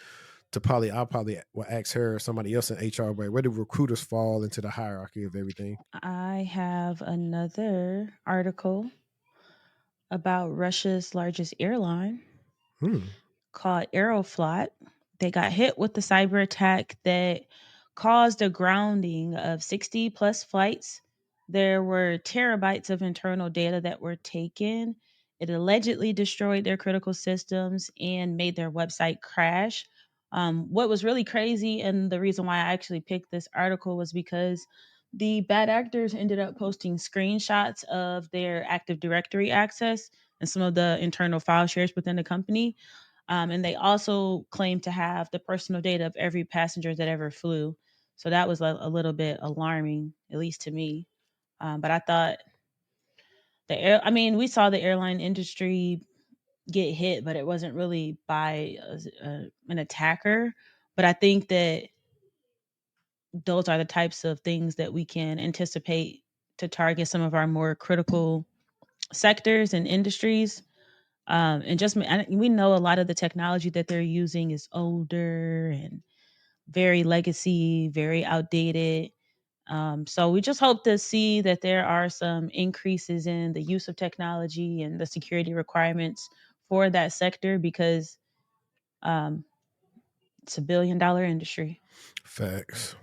I'll probably will ask her or somebody else in HR, where do recruiters fall into the hierarchy of everything? I have another article about Russia's largest airline Hmm. called Aeroflot. They got hit with the cyber attack that caused a grounding of 60 plus flights. There were terabytes of internal data that were taken. It allegedly destroyed their critical systems and made their website crash. What was really crazy, and the reason why I actually picked this article, was because the bad actors ended up posting screenshots of their Active Directory access and some of the internal file shares within the company. And they also claim to have the personal data of every passenger that ever flew. So that was a little bit alarming, at least to me. But I thought we saw the airline industry get hit, but it wasn't really by an attacker. But I think that those are the types of things that we can anticipate to target some of our more critical sectors and industries. And just we know a lot of the technology that they're using is older and very legacy, very outdated. So we just hope to see that there are some increases in the use of technology and the security requirements for that sector, because um, it's a $1 billion industry, Facts.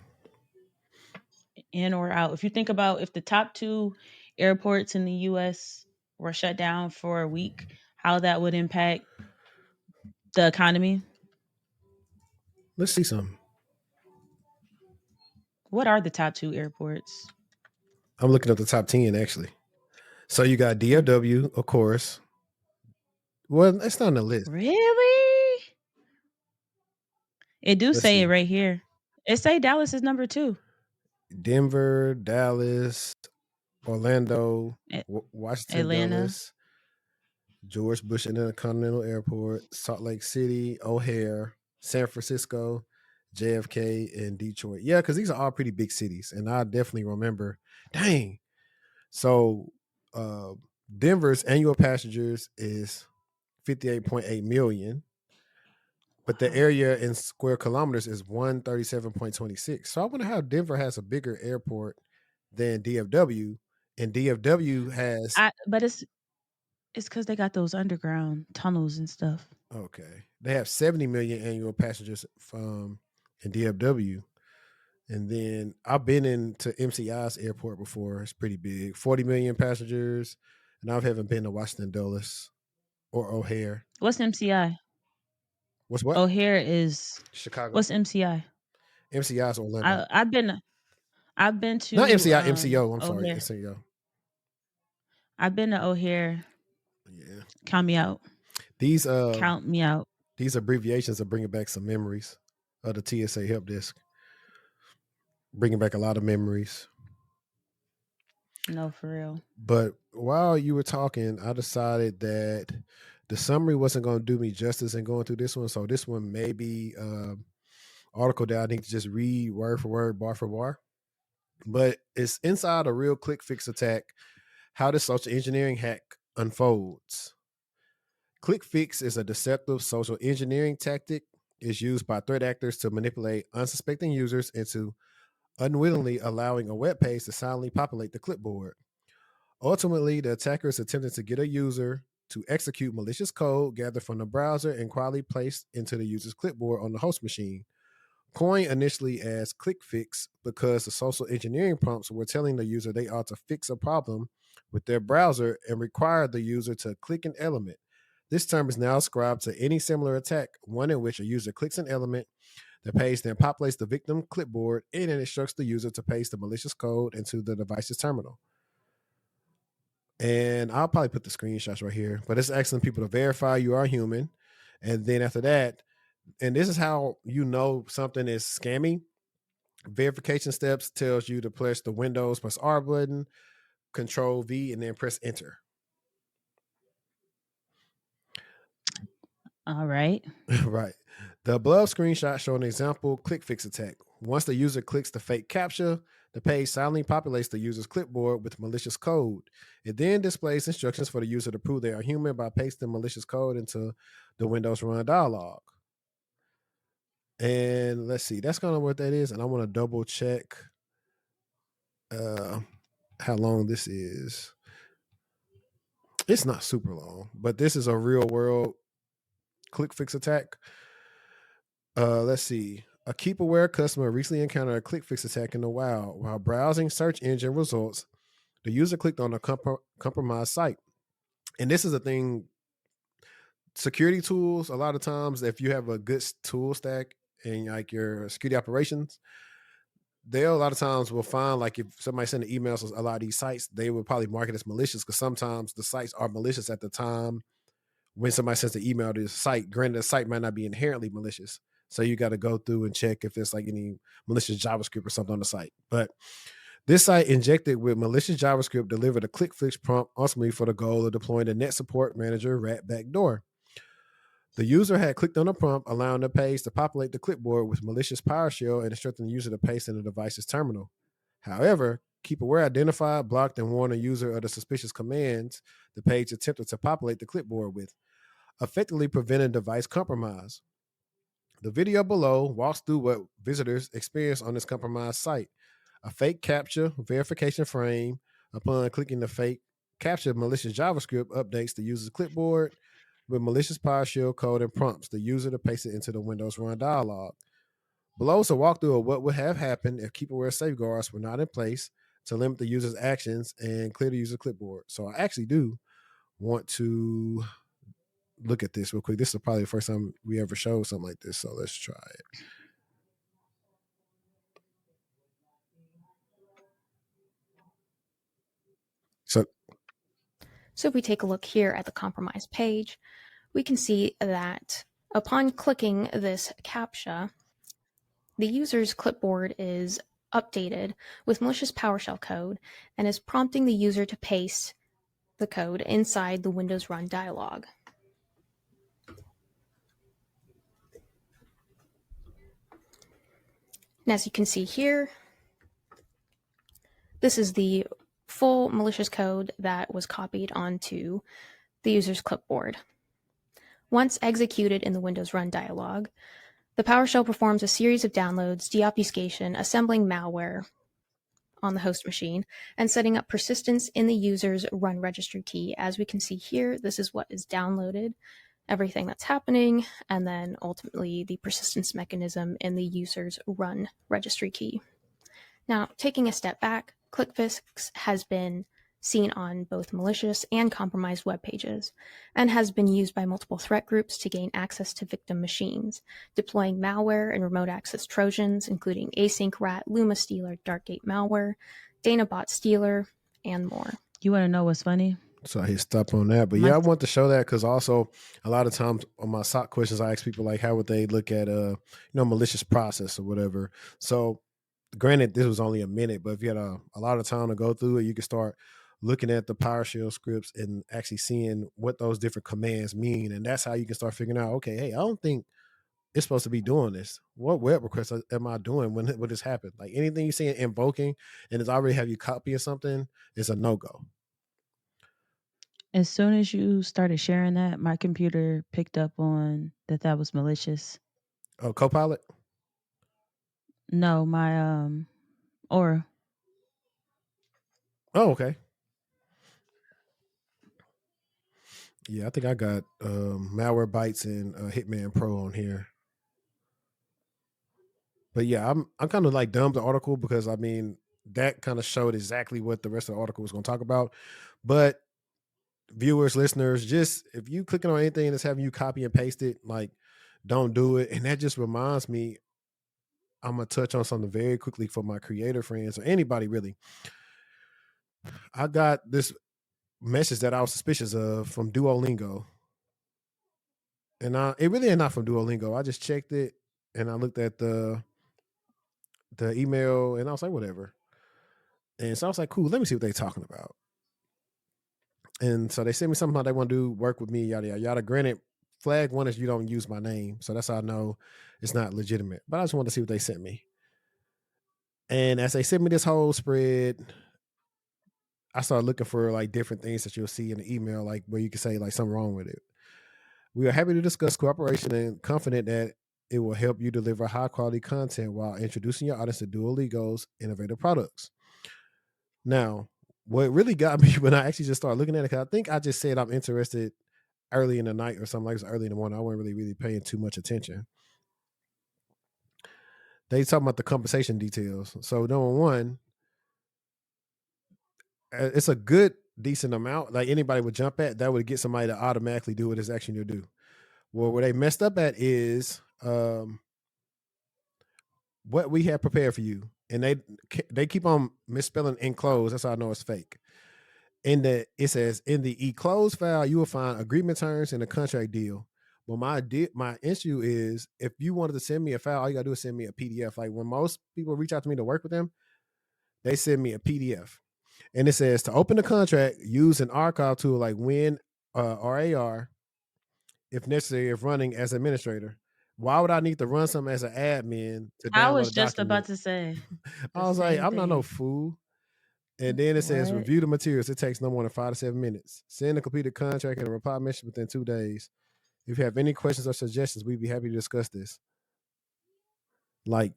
in or out. If you think about, if the top 2 airports in the US were shut down for a week, how that would impact the economy. Let's see some. What are the top 2 airports? I'm looking at the top 10 actually. So you got Mm. DFW, of course. Well, it's not on the list. Really? It do Let's say it see. right here. It say Dallas is number 2. Denver, Dallas, Orlando, A- Washington Atlanta. Dulles, George Bush Intercontinental Airport, Salt Lake City, O'Hare, San Francisco, JFK, and Detroit. Yeah, because these are all pretty big cities, and I definitely remember. Dang. So uh, Denver's annual passengers is 58.8 million, but the Wow. area in square kilometers is 137.26. So I wonder how Denver has a bigger airport than DFW, and DFW has But it's because they got those underground tunnels and stuff. okay, they have 70 million annual passengers from in DFW, and then I've been into MCI's airport before. It's pretty big, 40 million passengers, and I haven't been to Washington Dulles or O'Hare. What's MCI? What's what? O'Hare is Chicago. what's MCI? MCI's Orlando. I've been Not to MCI, MCO. I'm sorry, O'Hare. MCO. I've been to O'Hare. Yeah. Count me out. These Count me out. these abbreviations are bringing back some memories of the TSA help desk. Bringing back a lot of memories. No, for real. But while you were talking, I decided that the summary wasn't going to do me justice in going through this one. So this one may be article that I need to just read word for word, bar for bar. But it's inside a real click fix attack. How this social engineering hack unfolds. Click fix is a deceptive social engineering tactic. It's used by threat actors to manipulate unsuspecting users into unwittingly allowing a web page to silently populate the clipboard. Ultimately, the attacker is attempting to get a user to execute malicious code gathered from the browser and quietly placed into the user's clipboard on the host machine. Coined initially as ClickFix because the social engineering prompts were telling the user they ought to fix a problem with their browser and require the user to click an element. This term is now ascribed to any similar attack, one in which a user clicks an element. The page then populates the victim clipboard and it instructs the user to paste the malicious code into the device's terminal. And I'll probably put the screenshots right here, but it's asking people to verify you are human. And then after that, and this is how you know something is scammy. Verification steps tells you to press the Windows plus R button, Control V, and then press Enter. All right. Right. The above screenshot show an example click fix attack. Once the user clicks the fake captcha, the page silently populates the user's clipboard with malicious code. It then displays instructions for the user to prove they are human by pasting malicious code into the Windows Run dialog. And let's see, that's kind of what that is. And I want to double check how long this is. It's not super long, but this is a real world click fix attack. Let's see. A Keep Aware customer recently encountered a click fix attack in the wild. While browsing search engine results, the user clicked on a compromised site. And this is a thing, security tools, a lot of times, if you have a good tool stack in like your security operations, they a lot of times will find like if somebody send an email to a lot of these sites, they will probably mark it as malicious because sometimes the sites are malicious at the time when somebody sends an email to the site. Granted, the site might not be inherently malicious. So you got to go through and check if there's like any malicious JavaScript or something on the site. But this site injected with malicious JavaScript delivered a click fix prompt ultimately for the goal of deploying the Net Support Manager rat backdoor. The user had clicked on the prompt, allowing the page to populate the clipboard with malicious PowerShell and instructing the user to paste in the device's terminal. However, Keep Aware identified, blocked, and warned the user of the suspicious commands the page attempted to populate the clipboard with, effectively preventing device compromise. The video below walks through what visitors experience on this compromised site. A fake captcha verification frame. Upon clicking the fake captcha, malicious JavaScript updates the user's clipboard with malicious PowerShell code and prompts the user to paste it into the Windows Run dialog. Below is a walkthrough of what would have happened if keep-aware safeguards were not in place to limit the user's actions and clear the user clipboard. So I actually do want to look at this real quick. This is probably the first time we ever showed something like this, so let's try it. So if we take a look here at the compromised page, we can see that upon clicking this CAPTCHA, the user's clipboard is updated with malicious PowerShell code and is prompting the user to paste the code inside the Windows Run dialog. And as you can see here, this is the full malicious code that was copied onto the user's clipboard. Once executed in the Windows Run dialog, the PowerShell performs a series of downloads, deobfuscation, assembling malware on the host machine, and setting up persistence in the user's run registry key. As we can see here, this is what is downloaded, everything that's happening, and then ultimately the persistence mechanism in the user's run registry key. Now, taking a step back, Fixx has been seen on both malicious and compromised web pages, and has been used by multiple threat groups to gain access to victim machines, deploying malware and remote access Trojans, including Async Rat, Luma Stealer, Darkgate Malware, Danabot Stealer, and more. You want to know what's funny? So I hit stop on that. But yeah, I want to show that because also a lot of times on my SOC questions, I ask people like, how would they look at malicious process or whatever. So granted, this was only a minute, but if you had a lot of time to go through it, you can start looking at the PowerShell scripts and actually seeing what those different commands mean. And that's how you can start figuring out, okay, hey, I don't think it's supposed to be doing this. What web request am I doing when this happened? Like anything you see invoking and it's already have you copying something is a no-go. As soon as you started sharing that, my computer picked up on that was malicious. Oh, Copilot? No, my Aura. Oh, okay. Yeah, I think I got Malwarebytes and Hitman Pro on here. But yeah, I'm kind of like dumbed the article because I mean that kind of showed exactly what the rest of the article was going to talk about. But viewers, listeners, just if you clicking on anything that's having you copy and paste it, like don't do it. And that just reminds me, I'm gonna touch on something very quickly for my creator friends or anybody really. I got this message that I was suspicious of from Duolingo. And it really ain't not from Duolingo. I just checked it and I looked at the email and I was like, whatever. And so I was like, cool, let me see what they're talking about. And so they sent me something how they want to do work with me, yada, yada, yada. Granted, flag one is you don't use my name. So that's how I know it's not legitimate. But I just wanted to see what they sent me. And as they sent me this whole spread, I started looking for like different things that you'll see in the email, like where you can say like something wrong with it. We are happy to discuss cooperation and confident that it will help you deliver high quality content while introducing your audience to Duolingo's innovative products. Now, what really got me when I actually just started looking at it, because I think I just said I'm interested early in the night or something like this, early in the morning. I wasn't really paying too much attention. They talking about the compensation details. So number one, it's a good, decent amount. Like anybody would jump at, that would get somebody to automatically do what it's actually to do. Well, where they messed up at is what we have prepared for you. And they keep on misspelling enclosed. That's how I know it's fake. It says in the enclosed file, you will find agreement terms and a contract deal. Well, my issue is if you wanted to send me a file, all you gotta do is send me a PDF. Like when most people reach out to me to work with them, they send me a PDF. And it says to open the contract, use an archive tool like Win RAR, if necessary, if running as administrator. Why would I need to run something as an admin to download I was a just document? about to say. I was like, I'm not no fool. And then it says What? review the materials. It takes no more than 5 to 7 minutes. Send a completed contract and a reply mission within 2 days. If you have any questions or suggestions, we'd be happy to discuss this. Like,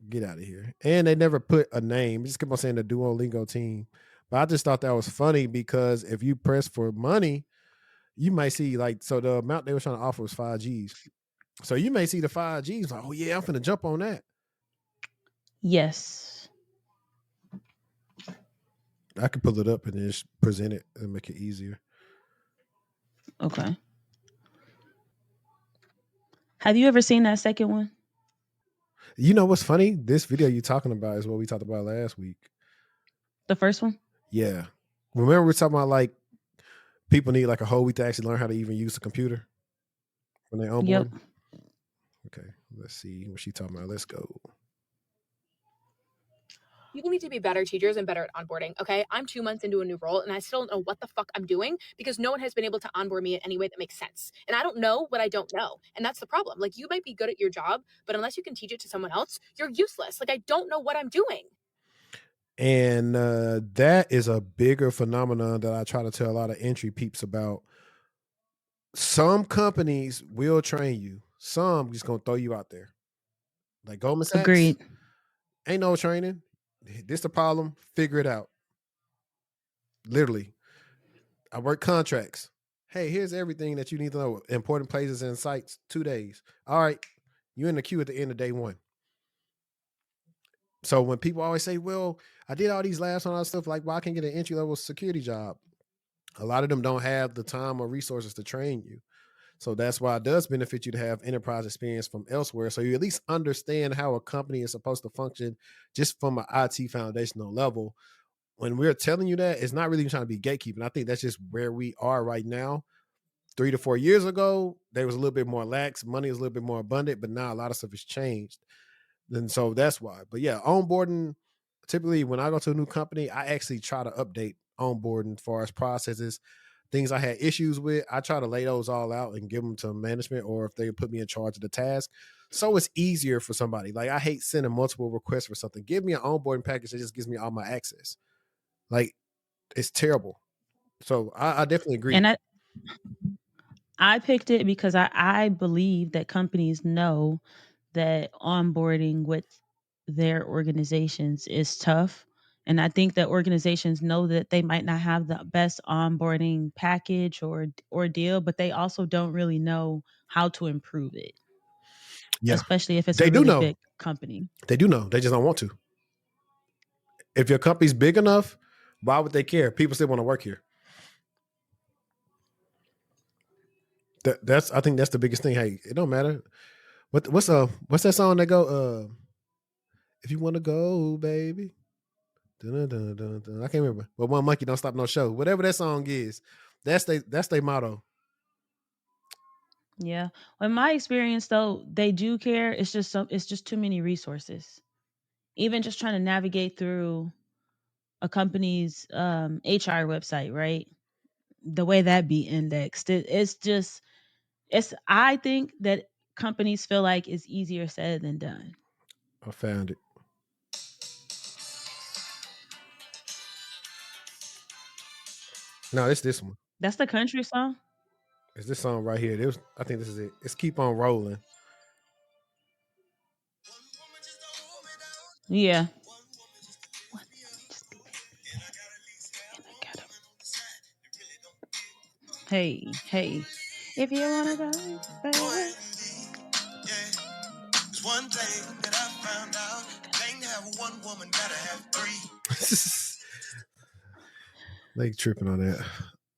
Get out of here. And they never put a name. Just kept on saying the Duolingo team. But I just thought that was funny because if you press for money, you might see like, so the amount they were trying to offer was 5Gs. So you may see the 5Gs like, oh yeah, I'm finna jump on that. Yes. I could pull it up and then just present it and make it easier. Okay. Have you ever seen that second one? You know what's funny? This video you talking about is what we talked about last week. The first one? Yeah. Remember we were talking about like people need like a whole week to actually learn how to even use the computer when they onboard? Yep. Okay, let's see what she talking about. Let's go. People need to be better teachers and better at onboarding, okay? I'm 2 months into a new role and I still don't know what the fuck I'm doing because no one has been able to onboard me in any way that makes sense. And I don't know what I don't know. And that's the problem. Like, you might be good at your job, but unless you can teach it to someone else, you're useless. Like, I don't know what I'm doing. And that is a bigger phenomenon that I try to tell a lot of entry peeps about. Some companies will train you. Some just gonna throw you out there. Like Goldman Sachs. Agreed. Ain't no training. This the problem. Figure it out. Literally. I work contracts. Hey, here's everything that you need to know. Important places and sites, 2 days. All right. You're in the queue at the end of day 1. So when people always say, well, I did all these labs on all that stuff, like, well, I can get an entry-level security job. A lot of them don't have the time or resources to train you. So that's why it does benefit you to have enterprise experience from elsewhere. So you at least understand how a company is supposed to function just from an IT foundational level. When we're telling you that, it's not really trying to be gatekeeping. I think that's just where we are right now. 3 to 4 years ago, there was a little bit more lax. Money is a little bit more abundant, but now a lot of stuff has changed. And so that's why. But yeah, onboarding, typically when I go to a new company, I actually try to update onboarding as far as processes, things I had issues with. I try to lay those all out and give them to management, or if they put me in charge of the task. So it's easier for somebody. Like, I hate sending multiple requests for something. Give me an onboarding package that just gives me all my access. Like, it's terrible. So I definitely agree. And I picked it because I believe that companies know that onboarding with their organizations is tough. And I think that organizations know that they might not have the best onboarding package or deal, but they also don't really know how to improve it, Yeah, especially if it's they a do really know. big company. They do know. They just don't want to. If your company's big enough, why would they care? People still want to work here. I think that's the biggest thing. Hey, it don't matter. What's that song that go? If you want to go, baby. Dun, dun, dun, dun. I can't remember. But one monkey don't stop no show. Whatever that song is, that's their motto. Yeah. In my experience though, they do care. It's just too many resources. Even just trying to navigate through a company's HR website, right? The way that be indexed, I think that companies feel like it's easier said than done. I found it. No, it's this one. That's the country song. It's this song right here. I think this is it. It's Keep On Rolling. Yeah. Hey, hey. If you wanna go, baby. It's one thing that I found out. Can't have one woman, gotta have 3. They tripping on that.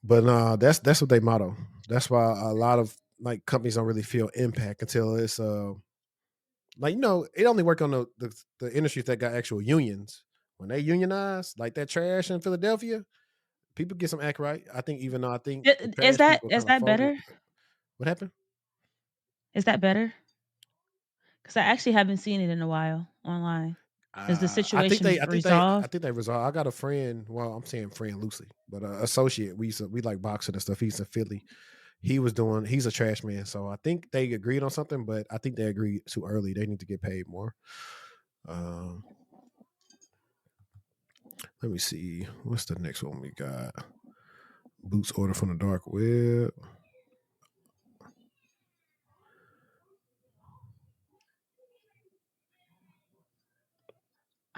But that's what they motto. That's why a lot of like companies don't really feel impact until it's like, it only work on the industries that got actual unions. When they unionize, like that trash in Philadelphia, people get some act right. I think, even though I think the Is trash that people is kind of that folded. better? What happened? Is that better? Because I actually haven't seen it in a while online. Is the I think situation they, I resolved? think they resolved. I got a friend. Well, I'm saying friend loosely, but associate. We like boxing and stuff. He's in Philly. He's a trash man. So I think they agreed on something, but I think they agreed too early. They need to get paid more. Let me see. What's the next one we got? Boots order from the dark web.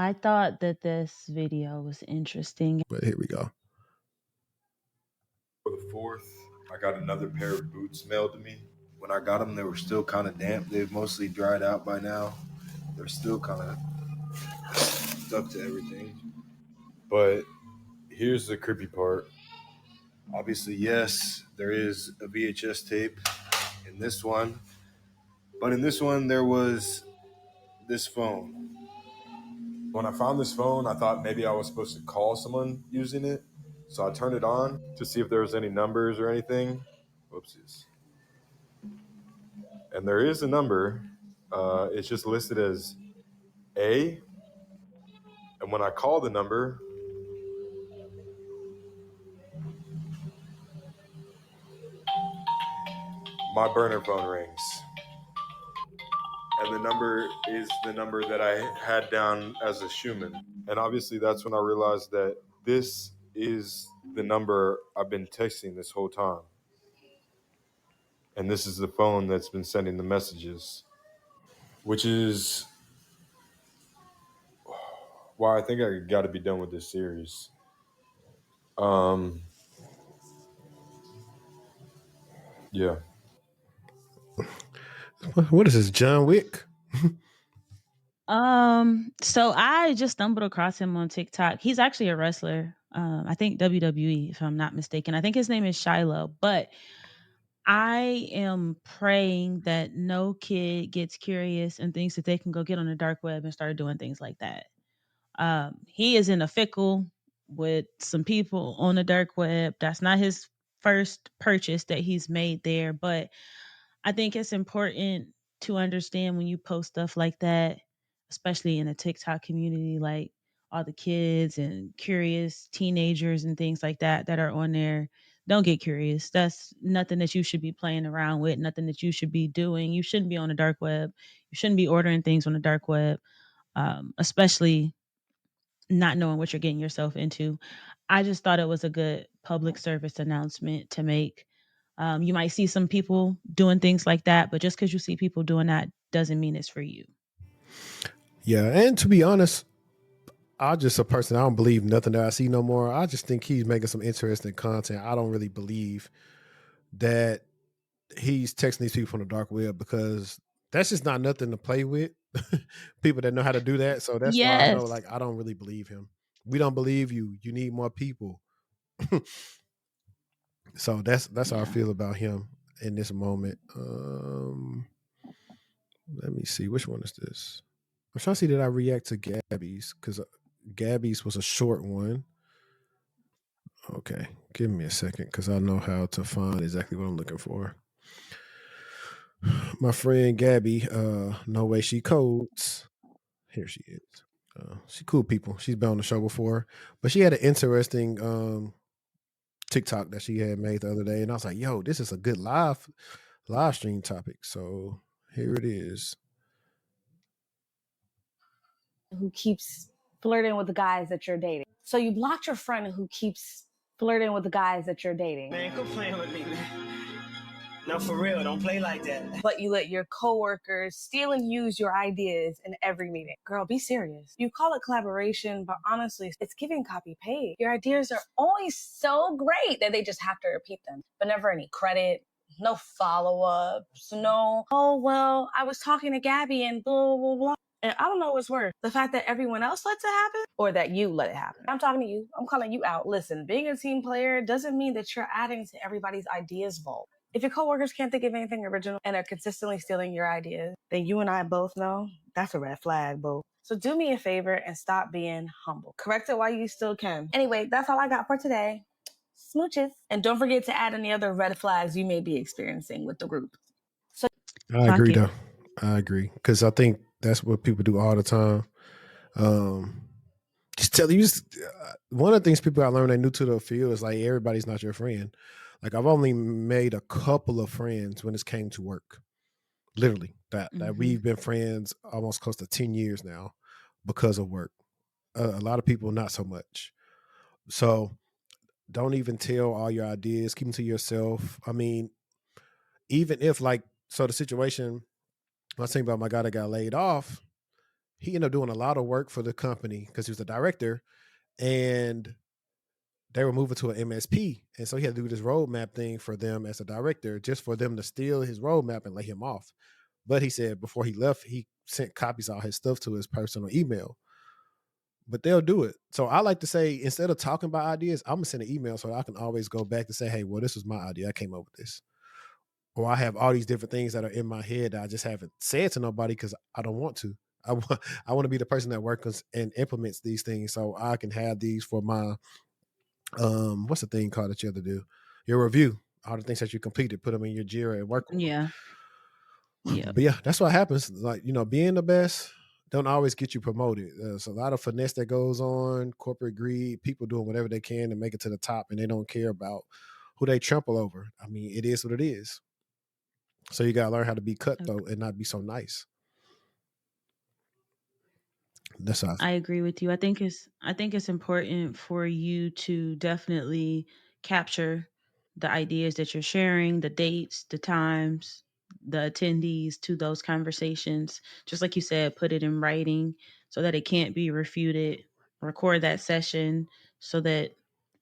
I thought that this video was interesting. But here we go. For the 4th, I got another pair of boots mailed to me. When I got them, they were still kind of damp. They've mostly dried out by now. They're still kind of stuck to everything. But here's the creepy part. Obviously, yes, there is a VHS tape in this one. But in this one, there was this phone. When I found this phone, I thought maybe I was supposed to call someone using it. So I turned it on to see if there was any numbers or anything. Whoopsies. And there is a number. It's just listed as A. And when I call the number, my burner phone rings. And the number is the number that I had down as a Schumann. And obviously that's when I realized that this is the number I've been texting this whole time. And this is the phone that's been sending the messages, which is why I think I got to be done with this series. Yeah. What is this, John Wick? So I just stumbled across him on TikTok. He's actually a wrestler. I think WWE, if I'm not mistaken. I think his name is Shiloh. But I am praying that no kid gets curious and thinks that they can go get on the dark web and start doing things like that. He is in a fickle with some people on the dark web. That's not his first purchase that he's made there, but I think it's important to understand when you post stuff like that, especially in a TikTok community, like all the kids and curious teenagers and things like that that are on there. Don't get curious. That's nothing that you should be playing around with, nothing that you should be doing. You shouldn't be on the dark web. You shouldn't be ordering things on the dark web, especially not knowing what you're getting yourself into. I just thought it was a good public service announcement to make. You might see some people doing things like that, but just because you see people doing that doesn't mean it's for you. Yeah, and to be honest, I'm just a person. I don't believe nothing that I see no more. I just think he's making some interesting content. I don't really believe that he's texting these people from the dark web because that's just not nothing to play with. People that know how to do that. So that's why I know, Yes. like, I don't really believe him. We don't believe you. You need more people. So that's how I feel about him in this moment. Let me see. Which one is this? I'm trying to see that I react to Gabby's because Gabby's was a short one. Okay, give me a second because I know how to find exactly what I'm looking for. My friend Gabby, no way she codes. Here she is. She cool people. She's been on the show before, but she had an interesting TikTok that she had made the other day, and I was like, "Yo, this is a good live stream topic." So here it is. Who keeps flirting with the guys that you're dating. So you blocked your friend who keeps flirting with the guys that you're dating. Man, quit playing with me, man. No, for real, don't play like that. But you let your coworkers steal and use your ideas in every meeting. Girl, be serious. You call it collaboration, but honestly, it's giving copy paste. Your ideas are always so great that they just have to repeat them, but never any credit, no follow-ups, no, oh, well, I was talking to Gabby and blah, blah, blah. And I don't know what's worse, the fact that everyone else lets it happen or that you let it happen. I'm talking to you. I'm calling you out. Listen, being a team player doesn't mean that you're adding to everybody's ideas vault. If your coworkers can't think of anything original and are consistently stealing your ideas, then you and I both know that's a red flag, boo. So do me a favor and stop being humble. Correct it while you still can. Anyway, that's all I got for today. Smooches. And don't forget to add any other red flags you may be experiencing with the group. I agree, though. I agree because I think that's what people do all the time. Just tell you, one of the things people I learned they new to the field is like everybody's not your friend. Like I've only made a couple of friends when it came to work. Literally, that we've been friends almost close to 10 years now because of work. A lot of people not so much. So don't even tell all your ideas. Keep them to yourself. I mean, even if like so the situation I was thinking about my guy that got laid off. he ended up doing a lot of work for the company because he was the director, and they were moving to an MSP. And so he had to do this roadmap thing for them as a director, just for them to steal his roadmap and lay him off. But he said before he left, he sent copies of all his stuff to his personal email. But they'll do it. So I like to say, instead of talking about ideas, I'm gonna send an email so I can always go back to say, hey, well, this was my idea. I came up with this. Or I have all these different things that are in my head that I just haven't said to nobody because I don't want to. I want to be the person that works and implements these things so I can have these for my what's the thing called that you have to do? Your review. All the things that you completed, put them in your Jira and work on them. Yeah. Yeah. But yeah, that's what happens. Like, being the best don't always get you promoted. There's a lot of finesse that goes on, corporate greed, people doing whatever they can to make it to the top, and they don't care about who they trample over. I mean, it is what it is. So you gotta learn how to be cutthroat and not be so nice. That's how I agree with you. I think it's important for you to definitely capture the ideas that you're sharing, the dates, the times, the attendees to those conversations. Just like you said, put it in writing so that it can't be refuted. Record that session so that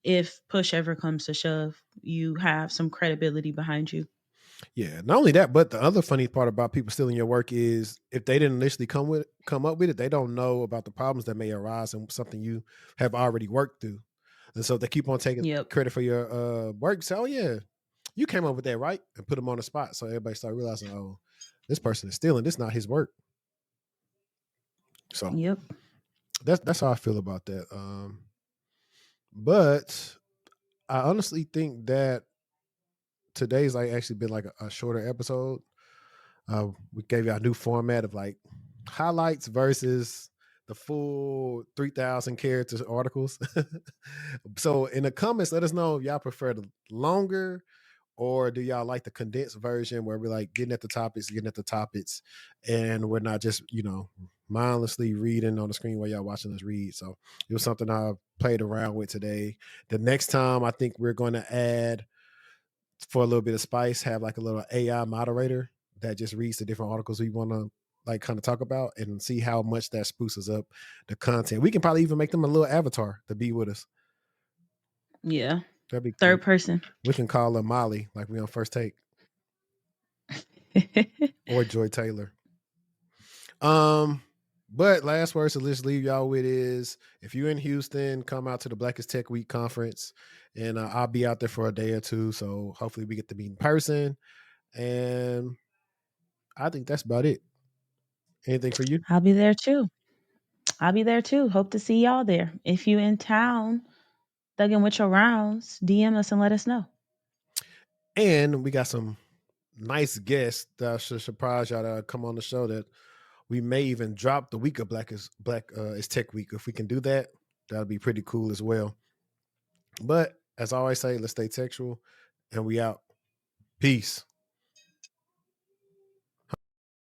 if push ever comes to shove, you have some credibility behind you. Yeah, not only that, but the other funny part about people stealing your work is if they didn't initially come up with it, they don't know about the problems that may arise and something you have already worked through. And so they keep on taking Yep. credit for your work. So, oh yeah, you came up with that, right? And put them on the spot. So everybody start realizing, oh, this person is stealing. This is not his work. So Yep. that's how I feel about that. But I honestly think that today's like actually been like a shorter episode. We gave you a new format of like highlights versus the full 3,000 characters articles. So in the comments, let us know if y'all prefer the longer or do y'all like the condensed version where we're like getting at the topics, and we're not just, mindlessly reading on the screen while y'all watching us read. So it was something I played around with today. The next time I think we're going to add, for a little bit of spice, have like a little AI moderator that just reads the different articles we want to like kind of talk about and see how much that spruces up the content. We can probably even make them a little avatar to be with us. Yeah. That'd be Third cool. person. We can call her Molly like we on First Take or Joy Taylor. But last words to just leave y'all with is if you're in Houston, come out to the Blackest Tech Week conference, and I'll be out there for a day or two. So hopefully we get to meet in person. And I think that's about it. Anything for you? I'll be there too. Hope to see y'all there. If you in town, thugging with your rounds, DM us and let us know. And we got some nice guests that should surprise y'all to come on the show that we may even drop the week of Black is Tech Week. If we can do that, that'll be pretty cool as well. But as I always say, let's stay textual, and we out. Peace.